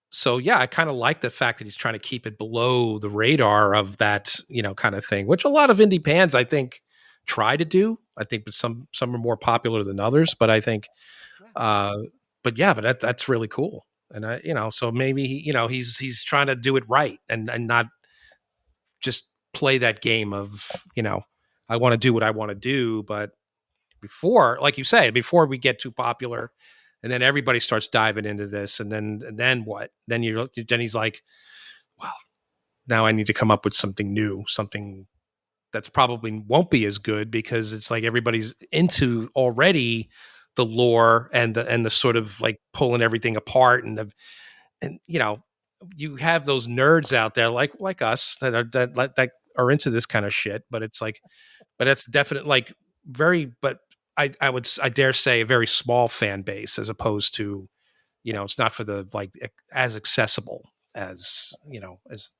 so yeah, I kind of like the fact that he's trying to keep it below the radar of that, kind of thing, which a lot of indie bands, I think, try to do. I think some are more popular than others, but I think, but that's really cool. And so maybe he's trying to do it right and not just play that game of, I want to do what I want to do, but before, like you say, before we get too popular. And then everybody starts diving into this, and then what? Then he's like, well, now I need to come up with something new, something that's probably won't be as good because it's like everybody's into already the lore and the sort of like pulling everything apart and you have those nerds out there like us that are into this kind of shit, but it's like, but that's definitely like but I dare say a very small fan base as opposed to, it's not for the like as accessible as, as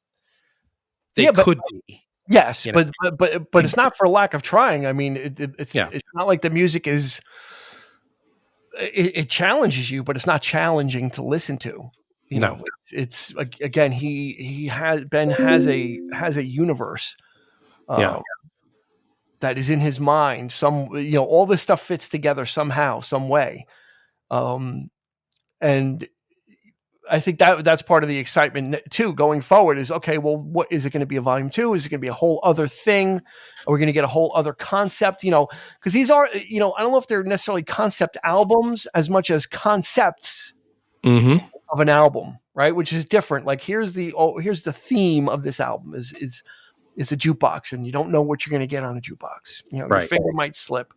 they could be. Yes, but it's not for lack of trying. I mean, it's not like the music is. It challenges you, but it's not challenging to listen to. It's again Ben has a universe. That is in his mind. All this stuff fits together somehow, some way. And I think that's part of the excitement too, going forward is, okay, well, what is it going to be, a volume 2? Is it going to be a whole other thing? Are we going to get a whole other concept? Because these are, I don't know if they're necessarily concept albums as much as concepts of an album, right? Which is different. Like here's the theme of this album is is a jukebox, and you don't know what you're going to get on a jukebox. Your finger might slip,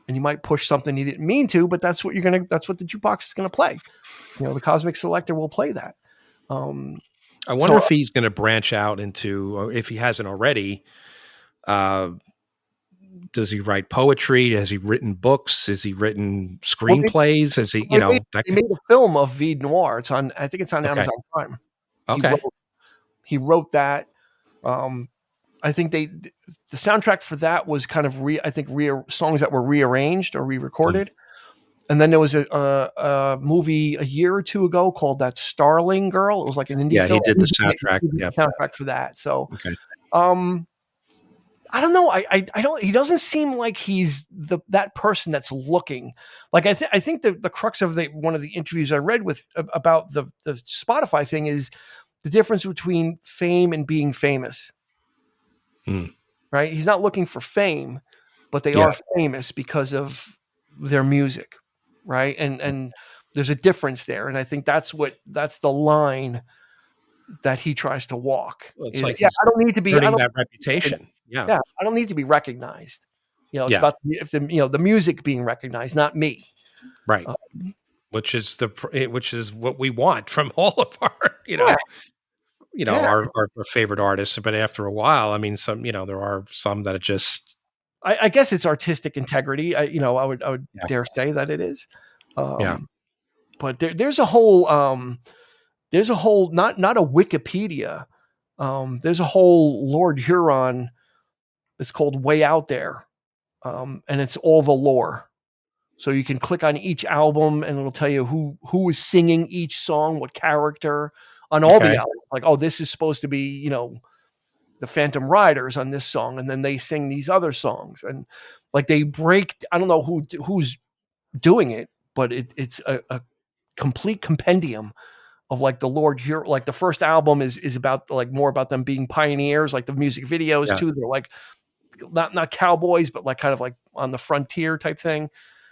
and you might push something you didn't mean to, but that's what that's what the jukebox is going to play. The Cosmic Selector will play that. I wonder if he's going to branch out into, or if he hasn't already. Does he write poetry? Has he written books? Has he written screenplays? Has he, he made a film of Vide Noir. I think it's on Amazon Prime. Okay. He wrote that. I think the soundtrack for that was kind of songs that were rearranged or re-recorded. And then there was a movie a year or two ago called That Starling Girl. It was like an indie film. Yeah, he did the soundtrack. Soundtrack for that. So, I don't know. I don't. He doesn't seem like he's that person that's looking. Like I think the crux of one of the interviews I read about the Spotify thing is the difference between fame and being famous. Right? He's not looking for fame, but they are famous because of their music, right? And there's a difference there, and I think that's the line that he tries to walk. Well, it's like I don't need to be that reputation. Yeah, I don't need to be recognized. It's about the music being recognized, not me. Right. Which is what we want from all of our, our favorite artists. But after a while, I mean, there are some that are just. I guess it's artistic integrity. I would dare say that it is. But there's a whole not a Wikipedia. There's a whole Lord Huron. It's called Way Out There, and it's all the lore. So you can click on each album, and it'll tell you who is singing each song, what character on all the albums. Like, this is supposed to be, the Phantom Riders on this song, and then they sing these other songs, and like they break. I don't know who's doing it, but it's a complete compendium of like the Lord Huron. Like the first album is about like more about them being pioneers, like the music videos too. They're like not cowboys, but like kind of like on the frontier type thing.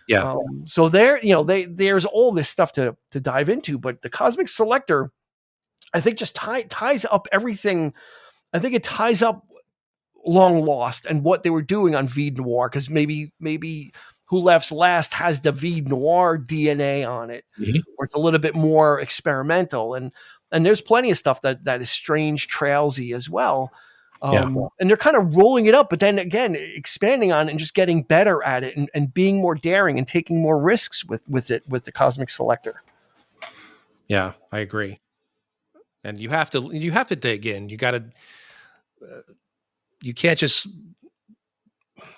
Yeah. So there's all this stuff to dive into, but the Cosmic Selector, I think, just ties up everything. I think it ties up Long Lost and what they were doing on Vide Noir, because maybe Who Laughs Last has the Vide Noir DNA on it, where it's a little bit more experimental, and there's plenty of stuff that is strange trailsy as well. And they're kind of rolling it up, but then again, expanding on it and just getting better at it and being more daring and taking more risks with the Cosmic Selector. Yeah, I agree. And you have to dig in. You got to, you can't just,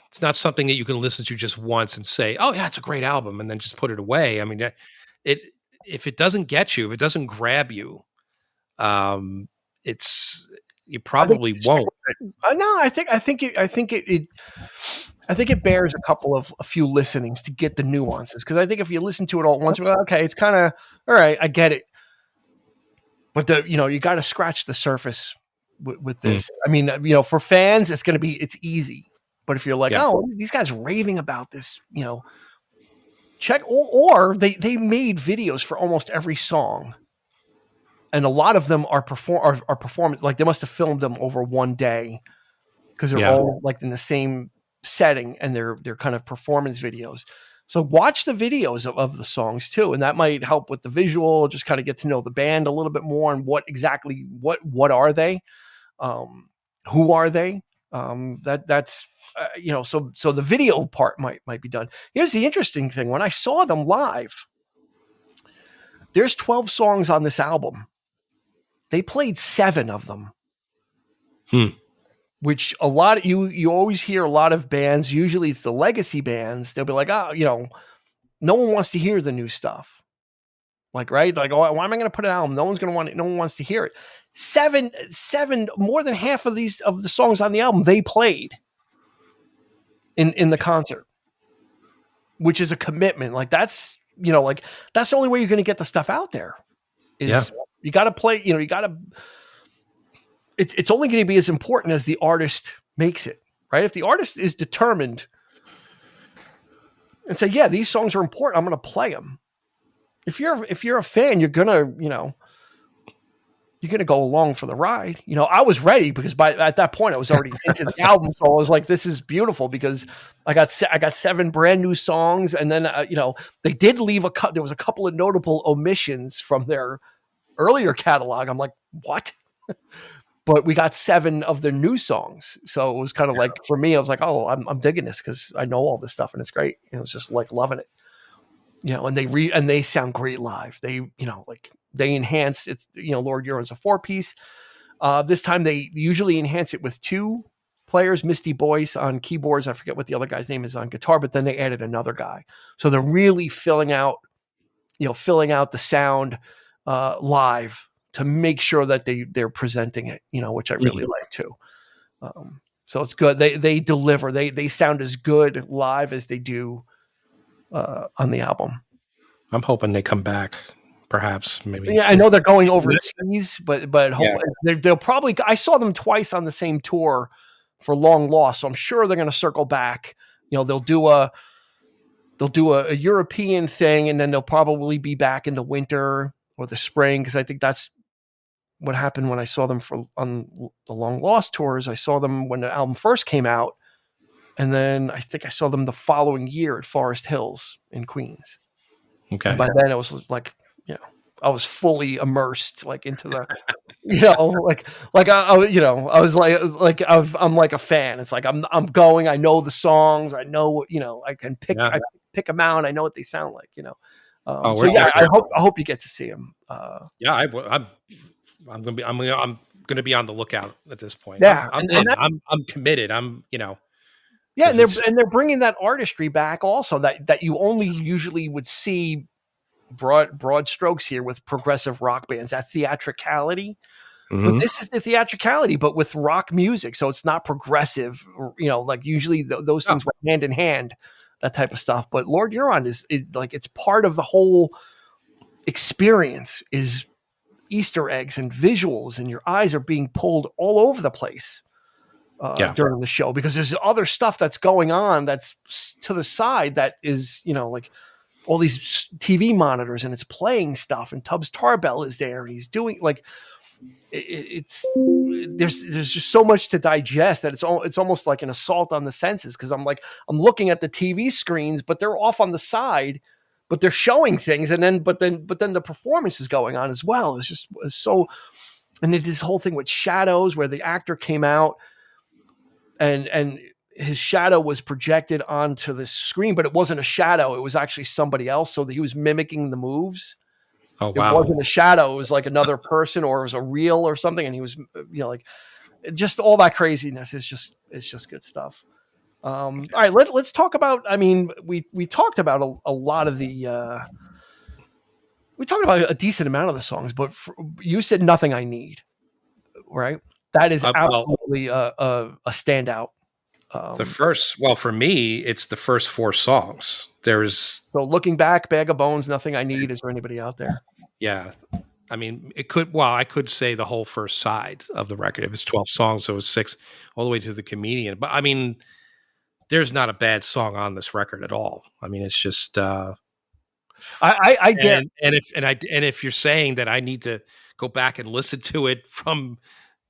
it's not something that you can listen to just once and say, oh yeah, it's a great album, and then just put it away. I mean, if it doesn't get you, if it doesn't grab you, you probably won't. No, I think it bears a few listenings to get the nuances. Because I think if you listen to it all at once, okay, it's kind of all right. I get it, but you got to scratch the surface with this. I mean, for fans, it's easy. But if you're like, these guys raving about this, check or they made videos for almost every song. And a lot of them are performance. Like they must have filmed them over one day because they're all like in the same setting, and they're kind of performance videos. So watch the videos of the songs too, and that might help with the visual. Just kind of get to know the band a little bit more and what are they, who are they? That's So the video part might be done. Here's the interesting thing: when I saw them live, there's 12 songs on this album. They played 7 of them, which a lot of you always hear a lot of bands. Usually it's the legacy bands. They'll be like, no one wants to hear the new stuff. Like, right? Like, why am I going to put an album? No one's going to want it. No one wants to hear it. 7, more than half of the songs on the album, they played in the concert, which is a commitment. Like that's the only way you're going to get the stuff out there. You got to play, you got to, it's only going to be as important as the artist makes it, right? If the artist is determined and say, yeah, these songs are important, I'm going to play them. If you're a fan, you're going to, you're going to go along for the ride. You know, I was ready because at that point I was already into the album. So I was like, this is beautiful because I got 7 brand new songs. And then, you know, they did leave there was a couple of notable omissions from their earlier catalog. I'm like, what? But we got 7 of their new songs. So it was kind of like, for me, I was like, oh, I'm digging this because I know all this stuff and it's great. And it was just like loving it. You know, and they sound great live. They, you know, like they enhance it's, you know, Lord Huron's a 4-piece. This time they usually enhance it with 2 players, Misty Boyce on keyboards. I forget what the other guy's name is on guitar, but then they added another guy. So they're really filling out the sound live to make sure that they're presenting it, you know, which I really like too. So it's good. They deliver. They sound as good live as they do on the album. I'm hoping they come back, perhaps. Maybe. Yeah, I know they're going overseas, but hopefully they'll probably. I saw them twice on the same tour for Long Lost, so I'm sure they're going to circle back. You know, they'll do a European thing, and then they'll probably be back in the winter or the spring, because I think that's what happened when I saw them on the Long Lost tours. I saw them when the album first came out, and then I think I saw them the following year at Forest Hills in Queens. Okay. And by then it was like, you know, I was fully immersed like into the, you know, like I you know, I was like I'm like a fan. It's like I'm going. I know the songs. I know what, you know. I can pick them out. I know what they sound like. You know. So yeah, I hope you get to see them. I'm gonna be on the lookout at this point. Yeah, I'm committed. I'm, you know. Yeah, and they're bringing that artistry back also that you only usually would see broad strokes here with progressive rock bands, that theatricality. But this is the theatricality, but with rock music. So it's not progressive, you know, like usually those things were hand in hand, that type of stuff. But Lord Huron is like, it's part of the whole experience is Easter eggs and visuals, and your eyes are being pulled all over the place. During the show, because there's other stuff that's going on that's to the side that is, you know, like all these TV monitors, and it's playing stuff, and Tubbs Tarbell is there, and he's doing like there's just so much to digest that it's almost like an assault on the senses, because I'm looking at the TV screens, but they're off on the side, but they're showing things, and then but then the performance is going on as well. It's so, and this whole thing with shadows where the actor came out and his shadow was projected onto the screen, but it wasn't a shadow. It was actually somebody else. So that he was mimicking the moves. Oh, wow. It wasn't a shadow. It was like another person, or it was a reel or something. And he was, you know, like just all that craziness is just good stuff. All right, let's talk about, I mean, we talked about a lot of the, we talked about a decent amount of the songs, but you said Nothing I Need, right? That is absolutely a standout. For me, it's the first 4 songs. So Looking Back, Bag of Bones, Nothing I Need. Is there anybody out there? Yeah. I mean, I could say the whole first side of the record. If it's 12 songs, so it's 6 all the way to The Comedian. But I mean, there's not a bad song on this record at all. I mean, it's just, I dare. And if you're saying that I need to go back and listen to it from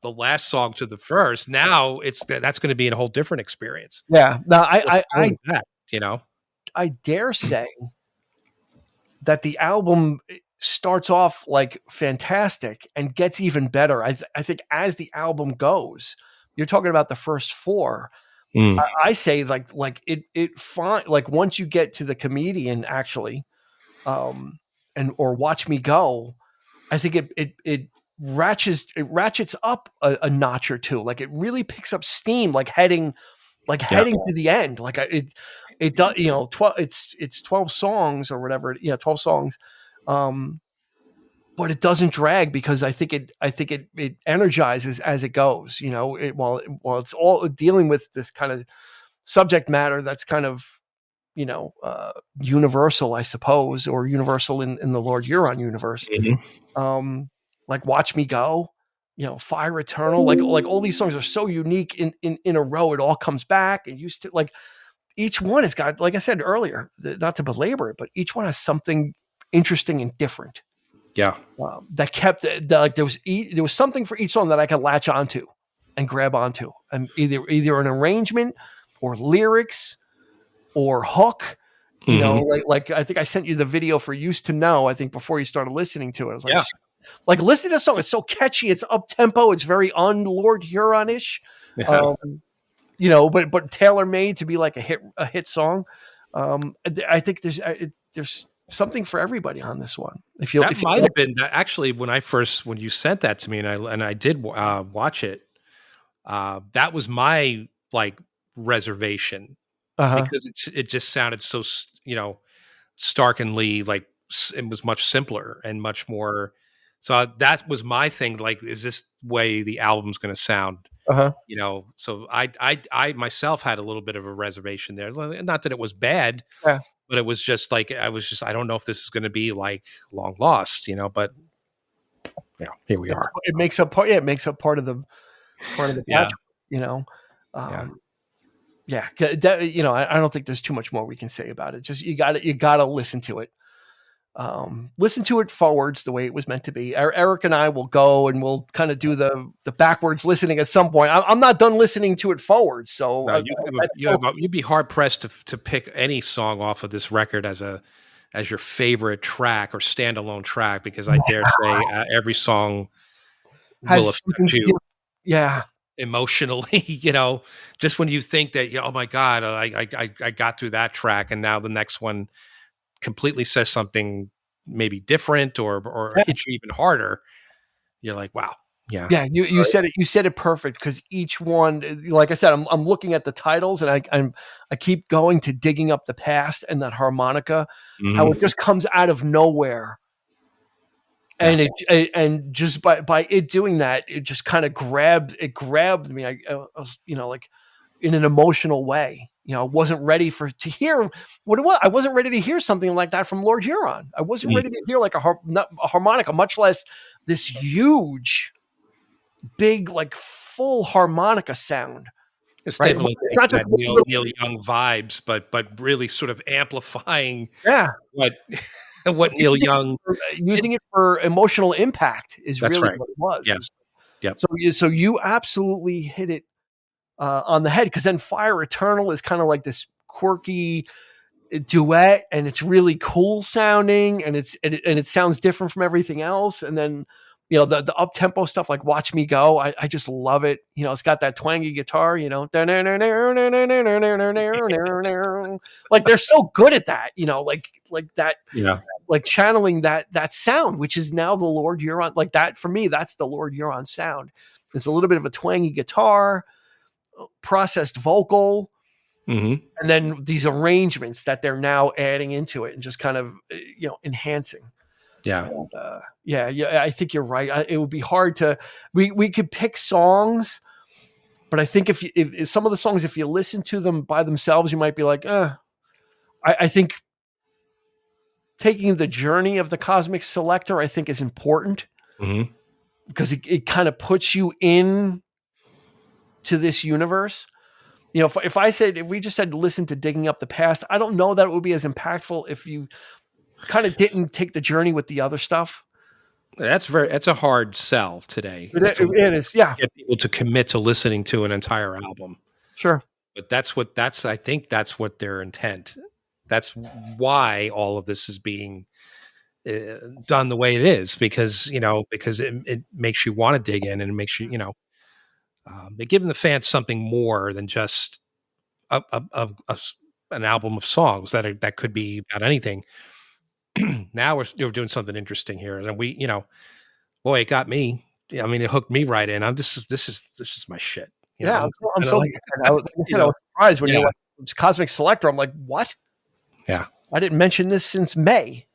the last song to the first, now that's going to be a whole different experience. Yeah. Now you know, I dare say that the album starts off like fantastic and gets even better. I think as the album goes, you're talking about the first 4. I say like it fine. Like once you get to The Comedian, actually, or Watch Me Go, I think it ratchets up a notch or two. Like it really picks up steam, like heading to the end. Like it does, you know, 12, it's 12 songs or whatever, 12 songs. But it doesn't drag, because I think it energizes as it goes, you know, while it's all dealing with this kind of subject matter that's kind of, you know, universal, I suppose, or universal in the Lord Huron universe. Like Watch Me Go, you know, Fire Eternal, like all these songs are so unique in a row. It all comes back, and used to, like, each one has got, like I said earlier, not to belabor it, but each one has something interesting and different. Yeah. That kept like there was something for each song that I could latch onto and grab onto, and either an arrangement or lyrics or hook. You know, like I think I sent you the video for "Used to Know." I think before you started listening to it, I was like, listen to this song. It's so catchy. It's up tempo. It's very Lord Huron ish. Yeah. You know, but tailor made to be like a hit song. I think there's something for everybody on this one. If you might have been actually when you sent that to me and I did watch it. That was my like reservation because it just sounded so starkly like it was much simpler and much more. So that was my thing. Like, is this way the album's going to sound? You know, so I myself had a little bit of a reservation there. Not that it was bad, but it was just like I don't know if this is going to be like Long Lost, you know. But you know, here we are. It makes up part. Yeah, it makes up part of the patch, you know. You know, I don't think there's too much more we can say about it. Just you got to listen to it. Listen to it forwards the way it was meant to be. Eric and I will go and we'll kind of do the backwards listening at some point. I'm not done listening to it forwards, so you'd be hard pressed to pick any song off of this record as your favorite track or standalone track, because I dare say every song will affect you. Yeah. Emotionally, you know, just when you think that, oh my God, I got through that track, and now the next one completely says something maybe different or hits you even harder. You're like, wow. Yeah. You said it perfect, because each one, like I said, I'm looking at the titles and I keep going to Digging Up the Past, and that harmonica, how it just comes out of nowhere. And and just by it doing that, it just kind of grabbed me. I was, you know, like in an emotional way. You know, I wasn't ready to hear what it was. I wasn't ready to hear something like that from Lord Huron. I wasn't ready to hear like a harmonica, much less this huge, big, like full harmonica sound. It's definitely not that Neil Young vibes, but really sort of amplifying what Neil Young using it for emotional impact is really what it was. Yeah. So you absolutely hit it on the head, because then Fire Eternal is kind of like this quirky duet, and it's really cool sounding, and it sounds different from everything else. And then, you know, the up tempo stuff like Watch Me Go, I just love it. You know, it's got that twangy guitar, you know, like they're so good at that, you know, like that, like channeling that sound, which is now the Lord Huron. Like that, for me, that's the Lord Huron sound. There's a little bit of a twangy guitar, processed vocal, and then these arrangements that they're now adding into it and just kind of, you know, enhancing. And, I think you're right. It would be hard to we could pick songs, but I think if some of the songs, if you listen to them by themselves, you might be like, I think taking the journey of the Cosmic Selector, I think, is important, because it kind of puts you in to this universe. You know, if we just said listen to Digging Up the Past, I don't know that it would be as impactful if you kind of didn't take the journey with the other stuff. That's a hard sell today. It is, yeah. Get people to commit to listening to an entire album. Sure. But I think that's what their intent. That's why all of this is being done the way it is, because it makes you want to dig in, and it makes you, they're giving the fans something more than just an album of songs that could be about anything. Now we're doing something interesting here, and boy, it got me. I mean, it hooked me right in. This is my shit. I'm so I was surprised when you're like, it's Cosmic Selector. I'm like, what? Yeah, I didn't mention this since May.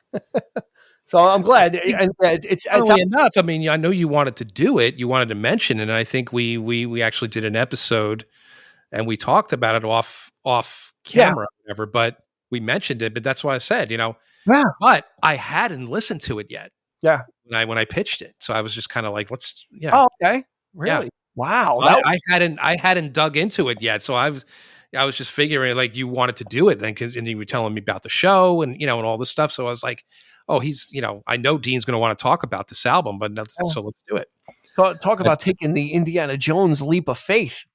So I'm glad. And it's enough. I mean, I know you wanted to do it. You wanted to mention it, and I think we actually did an episode, and we talked about it off camera, or whatever. But we mentioned it. But that's why I said, But I hadn't listened to it yet. Yeah. When I pitched it, so I was just kind of like, let's. Yeah. Oh, okay. Really? Yeah. Wow. I hadn't dug into it yet, so I was just figuring like you wanted to do it, and you were telling me about the show and and all this stuff. So I was like, oh, I know Dean's going to want to talk about this album, but so let's do it. Talk about taking the Indiana Jones leap of faith,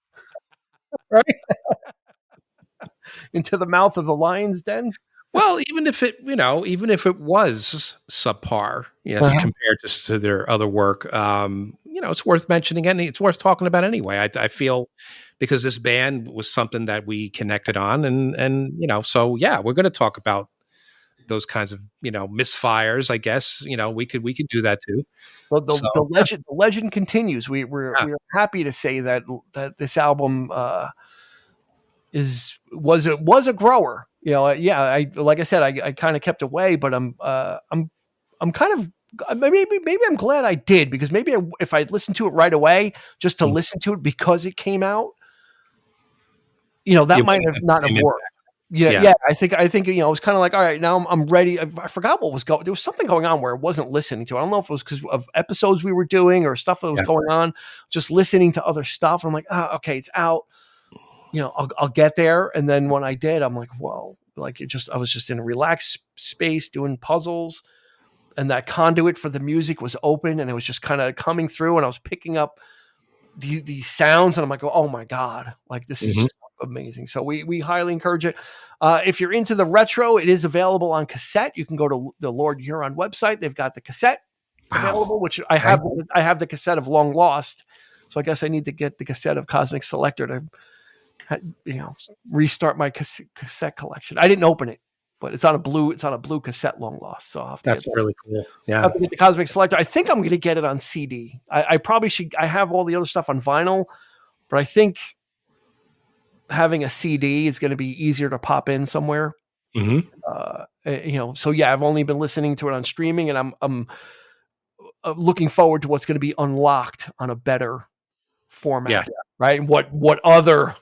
right? Into the mouth of the lion's den. Well, even if it was subpar, compared to their other work, it's worth mentioning. It's worth talking about anyway. I feel, because this band was something that we connected on, and so yeah, we're going to talk about those kinds of misfires. I guess we could do that too. Well, the legend continues. We're happy to say that this album was a grower. Like I said, I kind of kept away, but I'm kind of, maybe I'm glad I did, because maybe if I'd listened to it right away, just to listen to it because it came out, that might have not have worked. Yeah. I think it was kind of like, all right, now I'm ready. I forgot what was going. There was something going on where I wasn't listening to it. I don't know if it was because of episodes we were doing or stuff that was going on. Just listening to other stuff. I'm like, okay, it's out. I'll get there. And then when I did, I'm like, whoa, I was just in a relaxed space doing puzzles, and that conduit for the music was open, and it was just kind of coming through, and I was picking up the sounds, and I'm like, oh my God, this is just amazing. So we highly encourage it. If you're into the retro, it is available on cassette. You can go to the Lord Huron website. They've got the cassette available, which I have. I have the cassette of Long Lost. So I guess I need to get the cassette of Cosmic Selector to restart my cassette collection. I didn't open it, but it's on a blue cassette, Long Lost. So I'll have to That's really cool. Yeah. I have to get the Cosmic Selector. I think I'm going to get it on CD. I probably should. I have all the other stuff on vinyl, but I think having a CD is going to be easier to pop in somewhere. So yeah, I've only been listening to it on streaming, and I'm looking forward to what's going to be unlocked on a better format. Right. And what other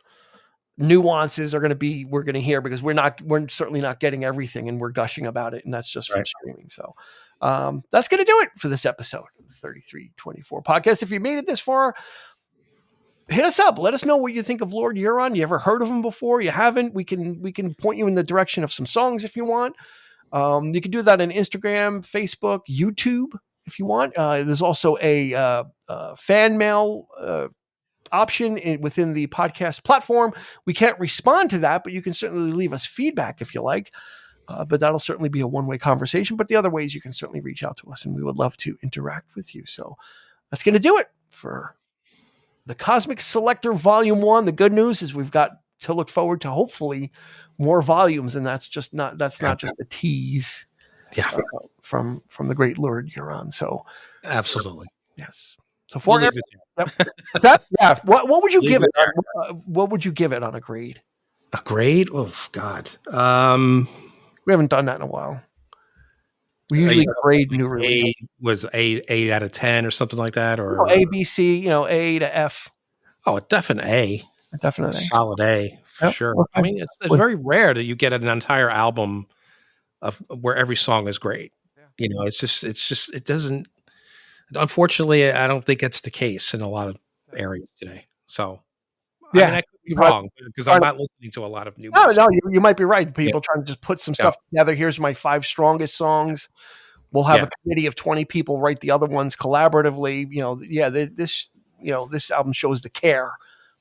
nuances are going to be, we're going to hear, because we're certainly not getting everything, and we're gushing about it, and that's just from streaming. So that's going to do it for this episode of the 3324 podcast. If you made it this far, hit us up. Let us know what you think of Lord Huron. You ever heard of him before? You haven't? We can point you in the direction of some songs if you want. You can do that on Instagram, Facebook, YouTube if you want. There's also a fan mail option within the podcast platform. We can't respond to that, but you can certainly leave us feedback if you like. But that'll certainly be a one-way conversation. But the other ways, you can certainly reach out to us, and we would love to interact with you. So that's going to do it for the Cosmic Selector Volume 1. The good news is we've got to look forward to hopefully more volumes, and that's not just a tease from the great Lord Huron. So absolutely. Yes. So for Eric, what would you give it? What would you give it on a grade? A grade? Oh God. We haven't done that in a while. We usually grade new releases. Was 8 out of 10 or something like that, or A, B, C. A to F. Oh, a definite A. A definite A. Solid A for sure. Okay. I mean, it's very rare that you get an entire album where every song is great. Yeah. It's just it doesn't. Unfortunately, I don't think that's the case in a lot of areas today. So, I could be wrong, because I'm not listening to a lot of new music. No, you might be right. People trying to just put some stuff together. Here's my 5 strongest songs. We'll have a committee of 20 people write the other ones collaboratively. This album shows the care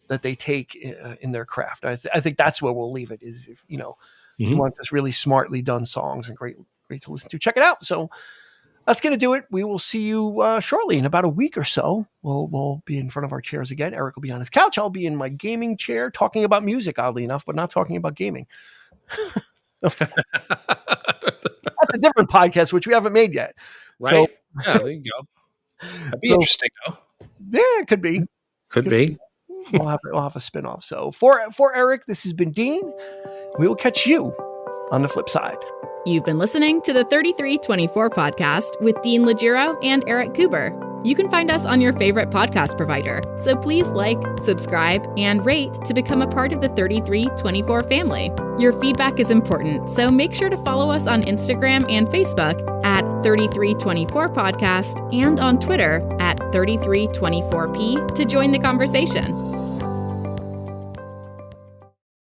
that they take in their craft. I think that's where we'll leave it. Is if you want this really smartly done songs and great to listen to, check it out. So that's going to do it. We will see you shortly. In about a week or so, we'll be in front of our chairs again. Eric will be on his couch. I'll be in my gaming chair talking about music, oddly enough, but not talking about gaming. That's a different podcast, which we haven't made yet. Right. So, there you go. That'd be interesting, though. Yeah, it could be. Could be. We'll have a spinoff. So for Eric, this has been Dean. We will catch you on the flip side. You've been listening to the 3324 podcast with Dean Legiro and Eric Kuber. You can find us on your favorite podcast provider, so please like, subscribe, and rate to become a part of the 3324 family. Your feedback is important, so make sure to follow us on Instagram and Facebook at 3324 podcast and on Twitter at 3324p to join the conversation.